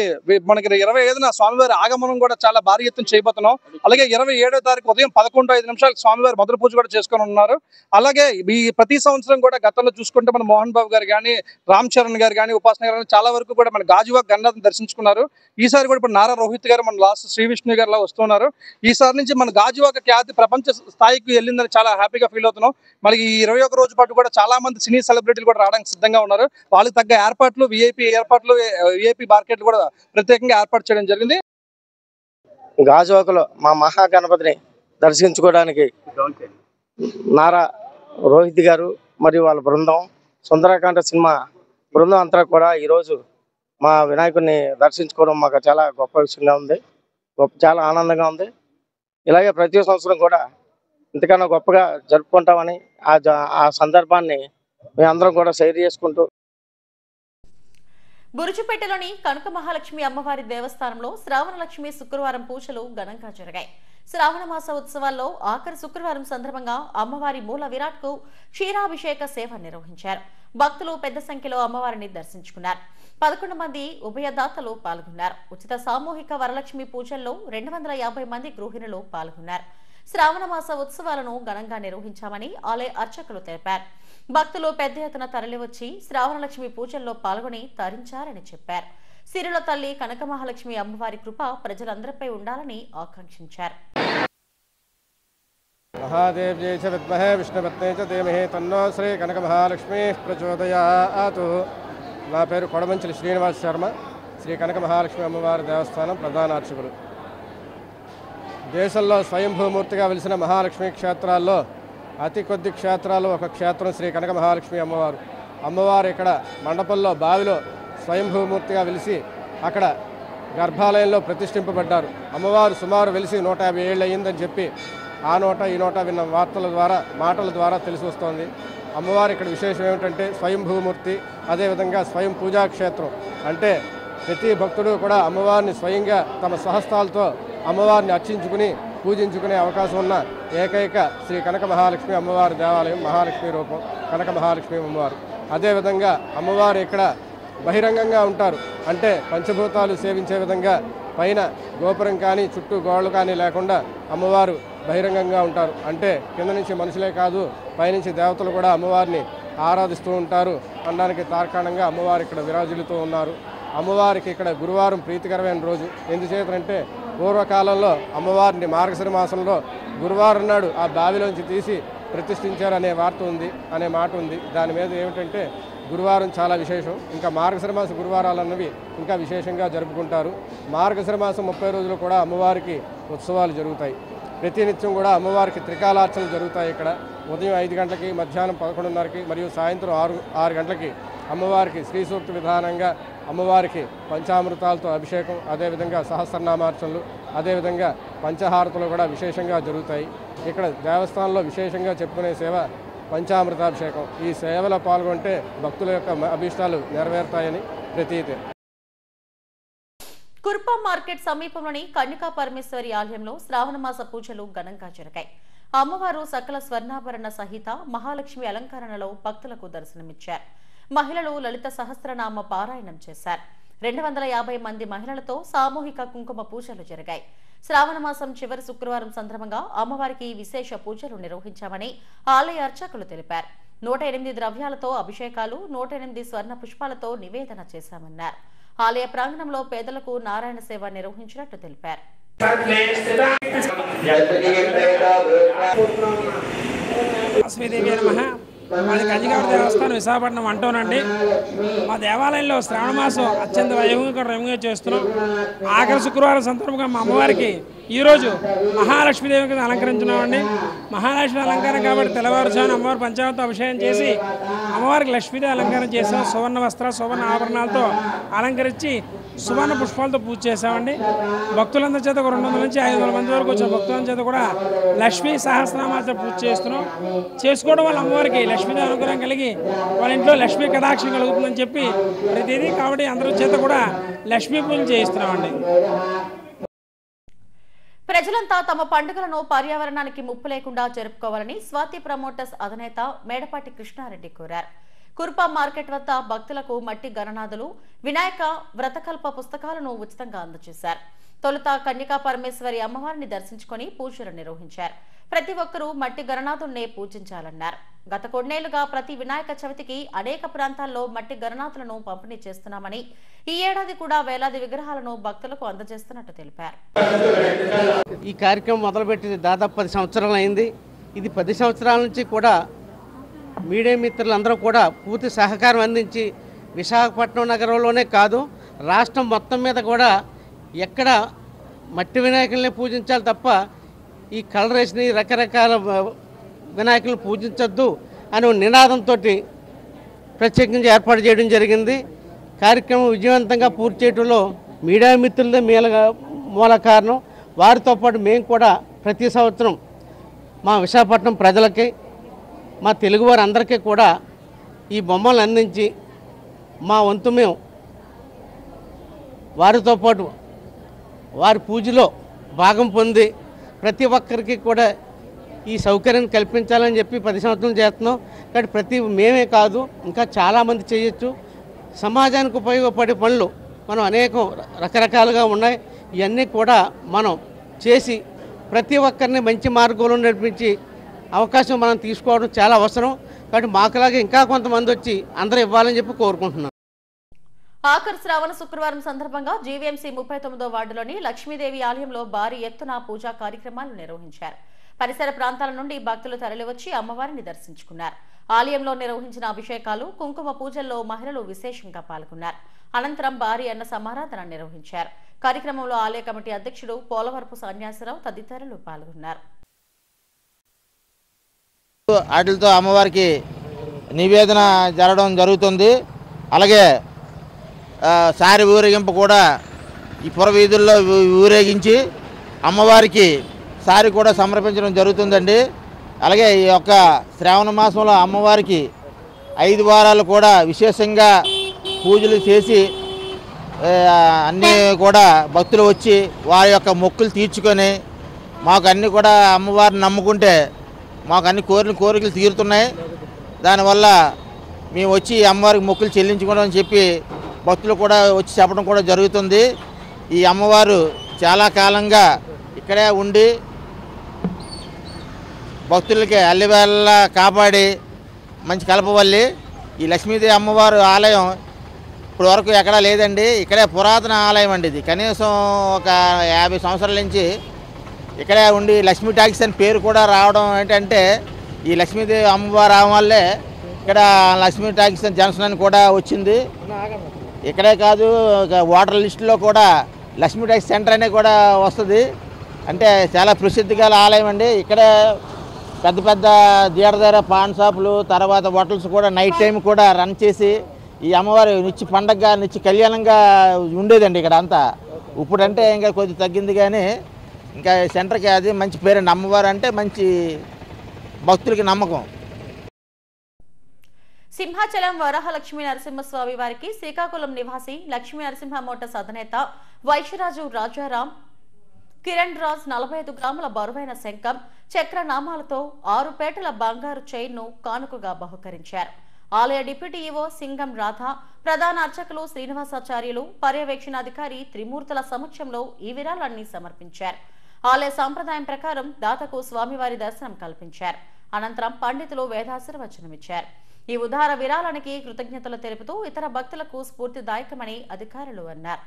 మనకి 25న స్వామివారి ఆగమనం కూడా చాలా భారీ ఎత్తున చేయబోతున్నాం. అలాగే 27వ తారీఖు ఉదయం 11:05 స్వామివారి మొదటి పూజ కూడా చేసుకొని ఉన్నారు. అలాగే ఈ ప్రతి సంవత్సరం కూడా గతంలో చూసుకుంటే మన మోహన్ బాబు గారు కానీ, రామ్ చరణ్ గారు కానీ, ఉపాసన గారు చాలా వరకు కూడా మన గాజువాక గణనాథం దర్శించుకున్నారు. ఈసారి కూడా ఇప్పుడు నారా రోహిత్ గారు మన లాస్ట్ శ్రీ విష్ణు గారిలా వస్తున్నారు. ఈసారి నుంచి మన గాజువాక ఖ్యాతి ప్రపంచ స్థాయికి వెళ్ళిందని చాలా హ్యాపీగా ఫీల్ అవుతున్నాం. మనకి ఈ 21 రోజు పాటు కూడా చాలా మంది సినీ సెలబ్రిటీలు కూడా రావడానికి సిద్ధంగా ఉన్నారు. వాళ్ళకి తగ్గ ఏర్పాట్లు, విఐపి మార్కెట్లు కూడా ప్రత్యేకంగా ఏర్పాటు చేయడం జరిగింది. గాజువాకలో మా మహాగణపతిని దర్శించుకోవడానికి నారా రోహిత్ గారు మరియు వాళ్ళ బృందం, సుందరకాండ సినిమా బృందం అంతా కూడా ఈరోజు మా వినాయకుడిని దర్శించుకోవడం మాకు చాలా గొప్ప విషయంగా ఉంది, చాలా ఆనందంగా ఉంది. ఇలాగే ప్రతి సంవత్సరం కూడా ఇంతకన్నా గొప్పగా జరుపుకుంటామని ఆ సందర్భాన్ని మేమందరం కూడా షేర్ చేసుకుంటూ బురుజుపేటలోని కనక మహాలక్ష్మి అమ్మవారి దేవస్థానంలో శ్రావణ లక్ష్మి శుక్రవారం పూజలు ఘనంగా జరిగాయి. శ్రావణ మాస ఉత్సవాల్లో ఆఖరి శుక్రవారం సందర్భంగా అమ్మవారి మూల విరాట్ కు క్షీరాభిషేక సేవ నిర్వహించారు. భక్తులు పెద్ద సంఖ్యలో అమ్మవారిని దర్శించుకున్నారు. 11 మంది ఉభయదాతలు పాల్గొన్నారు. ఉచిత సామూహిక వరలక్ష్మి పూజల్లో 250 మంది గృహిణులు పాల్గొన్నారు. శ్రావణ మాస ఉత్సవాలను ఘనంగా నిర్వహించామని ఆలయ అర్చకులు తెలిపారు. భక్తులు పెద్ద ఎత్తున తరలివచ్చి శ్రావణలక్ష్మి పూజల్లో పాల్గొని తరించారని చెప్పారు. సిరిల తల్లి కనక మహాలక్ష్మి అమ్మవారి కృప ప్రజలందరిపై ఉండాలని ఆకాంక్షించారు. మహాదేవ్యై చ విద్మహే విష్ణుపత్నే చ ధీమహి తన్నో శ్రీ కనక మహాలక్ష్మి ప్రచోదయాతు. నా పేరు కొడమంచిలి శ్రీనివాస్ శర్మ, శ్రీ కనక మహాలక్ష్మి అమ్మవారి దేవస్థానం ప్రధాన అర్చకులు. దేశంలో స్వయంభూమూర్తిగా వెలిసిన మహాలక్ష్మి క్షేత్రాల్లో అతి కొద్ది క్షేత్రాల్లో ఒక క్షేత్రం శ్రీ కనక మహాలక్ష్మి అమ్మవారు. అమ్మవారు ఇక్కడ మండపంలో బావిలో స్వయంభూమూర్తిగా వెలిసి అక్కడ గర్భాలయంలో ప్రతిష్ఠింపబడ్డారు. అమ్మవారు సుమారు వెలిసి 150 ఏళ్ళు అయ్యిందని చెప్పి ఆ నోట ఈ నోట విన్న వార్తల ద్వారా మాటల ద్వారా తెలిసి వస్తోంది. అమ్మవారు ఇక్కడ విశేషం ఏమిటంటే స్వయంభూమూర్తి, అదేవిధంగా స్వయం పూజాక్షేత్రం. అంటే ప్రతి భక్తుడు కూడా అమ్మవారిని స్వయంగా తమ స్వహస్తాలతో అమ్మవారిని అర్చించుకుని పూజించుకునే అవకాశం ఉన్న ఏకైక శ్రీ కనక మహాలక్ష్మి అమ్మవారి దేవాలయం మహాలక్ష్మి రూపం కనక మహాలక్ష్మి అమ్మవారు. అదేవిధంగా అమ్మవారు ఇక్కడ బహిరంగంగా ఉంటారు. అంటే పంచభూతాలు సేవించే విధంగా పైన గోపురం కానీ చుట్టూ గోడలు కానీ లేకుండా అమ్మవారు బహిరంగంగా ఉంటారు. అంటే కింద నుంచి మనుషులే కాదు పైనుంచి దేవతలు కూడా అమ్మవారిని ఆరాధిస్తూ ఉంటారు అనడానికి తార్కాణంగా అమ్మవారు ఇక్కడ విరాజిల్లుతూ ఉన్నారు. అమ్మవారికి ఇక్కడ గురువారం ప్రీతికరమైన రోజు. ఎందుచేతంటే పూర్వకాలంలో అమ్మవారిని మార్గశిర మాసంలో గురువారం నాడు ఆ బావిలోంచి తీసి ప్రతిష్ఠించారనే వార్త ఉంది, అనే మాట ఉంది. దాని మీద ఏమిటంటే గురువారం చాలా విశేషం. ఇంకా మార్గశిర మాస గురువారాలు అన్నవి ఇంకా విశేషంగా జరుపుకుంటారు. మార్గశిర మాసం 30 రోజులు కూడా అమ్మవారికి ఉత్సవాలు జరుగుతాయి. ప్రతినిత్యం కూడా అమ్మవారికి త్రికాలార్చనలు జరుగుతాయి. ఇక్కడ ఉదయం 5 గంటలకి, మధ్యాహ్నం 11:30కి మరియు సాయంత్రం 6 గంటలకి అమ్మవారికి శ్రీ సూక్త విధానంగా అమ్మవారికి పంచామృతాలతో అభిషేకం, అదేవిధంగా సహస్రనామార్చనలు, అదేవిధంగా పంచహారతులు కూడా విశేషంగా జరుగుతాయి. ఇక్కడ దేవస్థానంలో విశేషంగా చెప్పుకునే సేవ పంచామృతాభిషేకం. ఈ సేవలో పాల్గొంటే భక్తుల యొక్క అభీష్టాలు నెరవేరుతాయని ప్రతీతి. కుర్పా మార్కెట్ సమీపంలోని కన్యకా పరమేశ్వరి ఆలయంలో శ్రావణ మాస పూజలు ఘనంగా జరిగాయి. అమ్మవారు సకల స్వర్ణాభరణ సహిత మహాలక్ష్మి అలంకరణలో భక్తులకు దర్శనమిచ్చారు. మహిళలు లలిత సహస్రనామ పారాయణం చేశారు. 250 మంది మహిళలతో సామూహిక కుంకుమ పూజలు జరిగాయి. శ్రావణ మాసం చివరి శుక్రవారం సందర్భంగా అమ్మవారికి విశేష పూజలు నిర్వహించామని ఆలయ అర్చకులు తెలిపారు. 108 ద్రవ్యాలతో అభిషేకాలు, 108 స్వర్ణ పుష్పాలతో నివేదన చేశామన్నారు. ఆలయ ప్రాంగణంలో పేదలకు నారాయణ సేవ నిర్వహించినట్టు తెలిపారు. మాది కంజిగాడ దేవస్థానం విశాఖపట్నం అంటూనండి. మా దేవాలయంలో శ్రావణ మాసం అత్యంత వైభవంగా చేస్తున్నాం. ఆఖరి శుక్రవారం సందర్భంగా మా అమ్మవారికి ఈరోజు మహాలక్ష్మీదేవి కింద అలంకరించున్నామండి. మహాలక్ష్మి అలంకారం కాబట్టి తెల్లవారుజామున అమ్మవారి పంచామృత అభిషేకం చేసి అమ్మవారికి లక్ష్మీదేవి అలంకారం చేసాం. సువర్ణ వస్త్ర సువర్ణ ఆభరణాలతో అలంకరించి సువర్ణ పుష్పాలతో పూజ చేసామండి. భక్తులందరి చేత 200 నుంచి 500 మంది వరకు వచ్చిన భక్తులందరి చేత కూడా లక్ష్మీ సహస్రనామాలతో పూజ చేస్తున్నాం. చేసుకోవడం వల్ల అమ్మవారికి లక్ష్మీదేవి అనుగ్రహం కలిగి వాళ్ళ ఇంట్లో లక్ష్మీ కటాక్షం కలుగుతుందని చెప్పి ప్రతిదీ కాబట్టి అందరి చేత కూడా లక్ష్మీ పూజ చేయిస్తున్నామండి. ప్రజలంతా తమ పండుగలను పర్యావరణానికి ముప్పు లేకుండా జరుపుకోవాలని స్వాతి ప్రమోటర్స్ అధినేత మేడపాటి కృష్ణారెడ్డి కోరారు. కుర్పా మార్కెట్ వద్ద భక్తులకు మట్టి గణనాథులు, వినాయక వ్రతకల్ప పుస్తకాలను ఉచితంగా అందజేశారు. తొలుత కన్యకా పరమేశ్వరి అమ్మవారిని దర్శించుకుని పూజలు నిర్వహించారు. ప్రతి ఒక్కరూ మట్టి గణనాథుల్నే పూజించాలన్నారు. గత కొన్నేళ్లుగా ప్రతి వినాయక చవితికి అనేక ప్రాంతాల్లో మట్టి గణనాథులను పంపిణీ చేస్తున్నామని, ఈ ఏడాది కూడా వేలాది విగ్రహాలను భక్తులకు అందజేస్తున్నట్టు తెలిపారు. ఈ కార్యక్రమం మొదలుపెట్టి దాదాపు 10 సంవత్సరాలు అయింది. ఇది 10 సంవత్సరాల నుంచి కూడా మీడియా మిత్రులందరూ కూడా పూర్తి సహకారం అందించి విశాఖపట్నం నగరంలోనే కాదు రాష్ట్రం మొత్తం మీద కూడా ఎక్కడ మట్టి వినాయకుల్ని పూజించాలి తప్ప ఈ కలరేసిన రకరకాల వినాయకులను పూజించొద్దు అనే నినాదంతో ప్రత్యేకించి ఏర్పాటు చేయడం జరిగింది. కార్యక్రమం విజయవంతంగా పూర్తి చేయడంలో మీడియా మిత్రులదే మూల కారణం. వారితో పాటు మేము కూడా ప్రతి సంవత్సరం మా విశాఖపట్నం ప్రజలకి, మా తెలుగువారు అందరికీ కూడా ఈ బొమ్మలు అందించి మా వంతు మేము వారితో పాటు వారి పూజలో భాగం పొంది ప్రతి ఒక్కరికి కూడా ఈ సౌకర్యాన్ని కల్పించాలని చెప్పి 10 సంవత్సరాలు చేస్తున్నాం. కానీ మేమే కాదు, ఇంకా చాలామంది చేయొచ్చు. సమాజానికి ఉపయోగపడే పనులు మనం అనేకం రకరకాలుగా ఉన్నాయి. ఇవన్నీ కూడా మనం చేసి ప్రతి ఒక్కరిని మంచి మార్గంలో నడిపించి అవకాశం మనం తీసుకోవడం చాలా అవసరం. కాబట్టి మాకులాగా ఇంకా కొంతమంది వచ్చి అందరూ ఇవ్వాలని చెప్పి కోరుకుంటున్నాం. ఆఖరు శ్రావణ శుక్రవారం సందర్భంగా జీవీఎంసీ 39వ వార్డులోని లక్ష్మీదేవి ఆలయంలో భారీ ఎత్తున పూజా కార్యక్రమాలు నిర్వహించారు. పరిసర ప్రాంతాల నుండి భక్తులు తరలివచ్చి అమ్మవారిని దర్శించుకున్నారు. ఆలయంలో నిర్వహించిన అభిషేకాలు, కుంకుమ పూజల్లో మహిళలు విశేషంగా పాల్గొన్నారు. అనంతరం భారీ అన్న సమారాధన నిర్వహించారు. కార్యక్రమంలో ఆలయ కమిటీ అధ్యక్షుడు పోలవరపు సన్యాసరావు తదితరులు పాల్గొన్నారు. వాటితో అమ్మవారికి నివేదన జరగడం జరుగుతుంది. అలాగే సారి ఊరేగింపు కూడా ఈ పురవీధుల్లో ఊరేగించి అమ్మవారికి సారి కూడా సమర్పించడం జరుగుతుందండి. అలాగే ఈ యొక్క శ్రావణ మాసంలో అమ్మవారికి 5 వారాలు కూడా విశేషంగా పూజలు చేసి అన్నీ కూడా భక్తులు వచ్చి వారి యొక్క మొక్కులు తీర్చుకొని మాకు అన్నీ కూడా అమ్మవారిని నమ్ముకుంటే మాకు అన్ని కోరికలు తీరుతున్నాయి. దానివల్ల మేము వచ్చి అమ్మవారికి మొక్కులు చెల్లించుకోవడం అని చెప్పి భక్తులు కూడా వచ్చి చెప్పడం కూడా జరుగుతుంది. ఈ అమ్మవారు చాలా కాలంగా ఇక్కడే ఉండి భక్తులకి అల్లివేళ కాపాడి మంచి కలపవల్లి. ఈ లక్ష్మీదేవి అమ్మవారు ఆలయం ఇప్పుడు వరకు ఎక్కడా లేదండి. ఇక్కడే పురాతన ఆలయం అండి. ఇది కనీసం ఒక 50 సంవత్సరాల నుంచి ఇక్కడే ఉండి లక్ష్మీ టాకీస్ అని పేరు కూడా రావడం ఏంటంటే ఈ లక్ష్మీదేవి అమ్మవారు రావడం వల్లే ఇక్కడ లక్ష్మీ టాకీస్ అని జంక్షన్ అని కూడా వచ్చింది. ఇక్కడే కాదు, వాటర్ లిస్టులో కూడా లక్ష్మీ టాకీస్ సెంటర్ అనే కూడా వస్తుంది. అంటే చాలా ప్రసిద్ధి గల ఆలయం అండి. ఇక్కడే పెద్ద పెద్ద థియేటర్ పాన్ షాపులు, తర్వాత హోటల్స్ కూడా నైట్ టైం కూడా రన్ చేసి ఈ అమ్మవారి నిత్య పండగగా నిత్య కళ్యాణంగా ఉండేదండి ఇక్కడ అంతా. ఇప్పుడంటే ఇంకా కొద్దిగా తగ్గింది, కానీ ఇంకా సెంటర్కి అది మంచి పేరండి. అమ్మవారు అంటే మంచి భక్తులకి నమ్మకం. సింహాచలం వరాహలక్ష్మీ నరసింహస్వామి వారికి శ్రీకాకుళం నివాసి లక్ష్మీ నరసింహ మోటార్స్ అధినేత వైశ్యరాజు రాజారాం కిరణ్ రాజ్ 45 గ్రాముల బరువైన శంఖం, చక్రనామాలతో 6 పేటల బంగారు చైన్ను కానుకగా బహుకరించారు. ఆలయ డిప్యూటీ ఈవో సింగం రాధ, ప్రధాన అర్చకులు శ్రీనివాసాచార్యులు, పర్యవేక్షణాధికారి త్రిమూర్తుల సమక్షంలో ఈ విరాళాన్ని సమర్పించారు. ఆలయ సాంప్రదాయం ప్రకారం దాతకు స్వామివారి దర్శనం కల్పించారు. అనంతరం పండితులు వేదాశీర్వచనమిచ్చారు. ఈ ఉదార విరాళానికి కృతజ్ఞతలు తెలుపుతూ ఇతర భక్తులకు స్ఫూర్తిదాయకమని అధికారులు అన్నారు.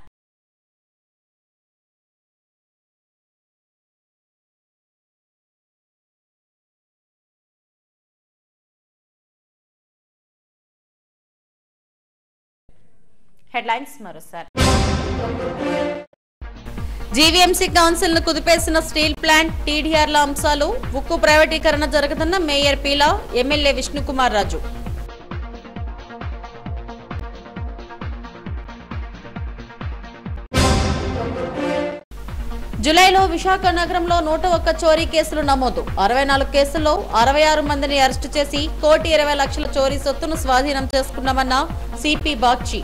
హెడ్లైన్స్ మరోసారి. జీవీఎంసీ కౌన్సిల్ ను కుదిపేసిన స్టీల్ ప్లాంట్, టీడీఆర్ల అంశాలు, ఉక్కు ప్రైవేటీకరణ జరుగుతున్న మేయర్ పీలా, ఎమ్మెల్యే విష్ణుకుమార్ రాజు. జులైలో విశాఖ నగరంలో 101 చోరీ కేసులు నమోదు. 64 కేసుల్లో 66 మందిని అరెస్టు చేసి 1,20,00,000 చోరీ సొత్తును స్వాధీనం చేసుకున్నామన్న సిపి బాగ్చి.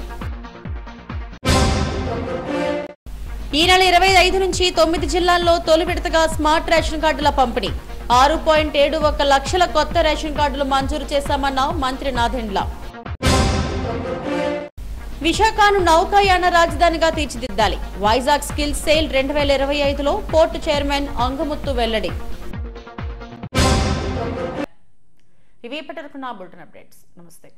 ఈ నెల 25 నుంచి 9 జిల్లాల్లో తొలి విడతగా స్మార్ట్ రేషన్ కార్డుల పంపిణీ. 6.71 లక్షల కొత్త రేషన్ కార్డులు మంజూరు చేశామన్న మంత్రి నాదెండ్ల. విశాఖను నౌకాయాన రాజధానిగా తీర్చిదిద్దాలి. వైజాగ్ స్కిల్ సేల్ 2025లో పోర్టు చైర్మన్ అంగముత్తు వెల్లడి. ఇవి ఇప్పటివరకు నా బులెటిన్ అప్డేట్స్. నమస్తే.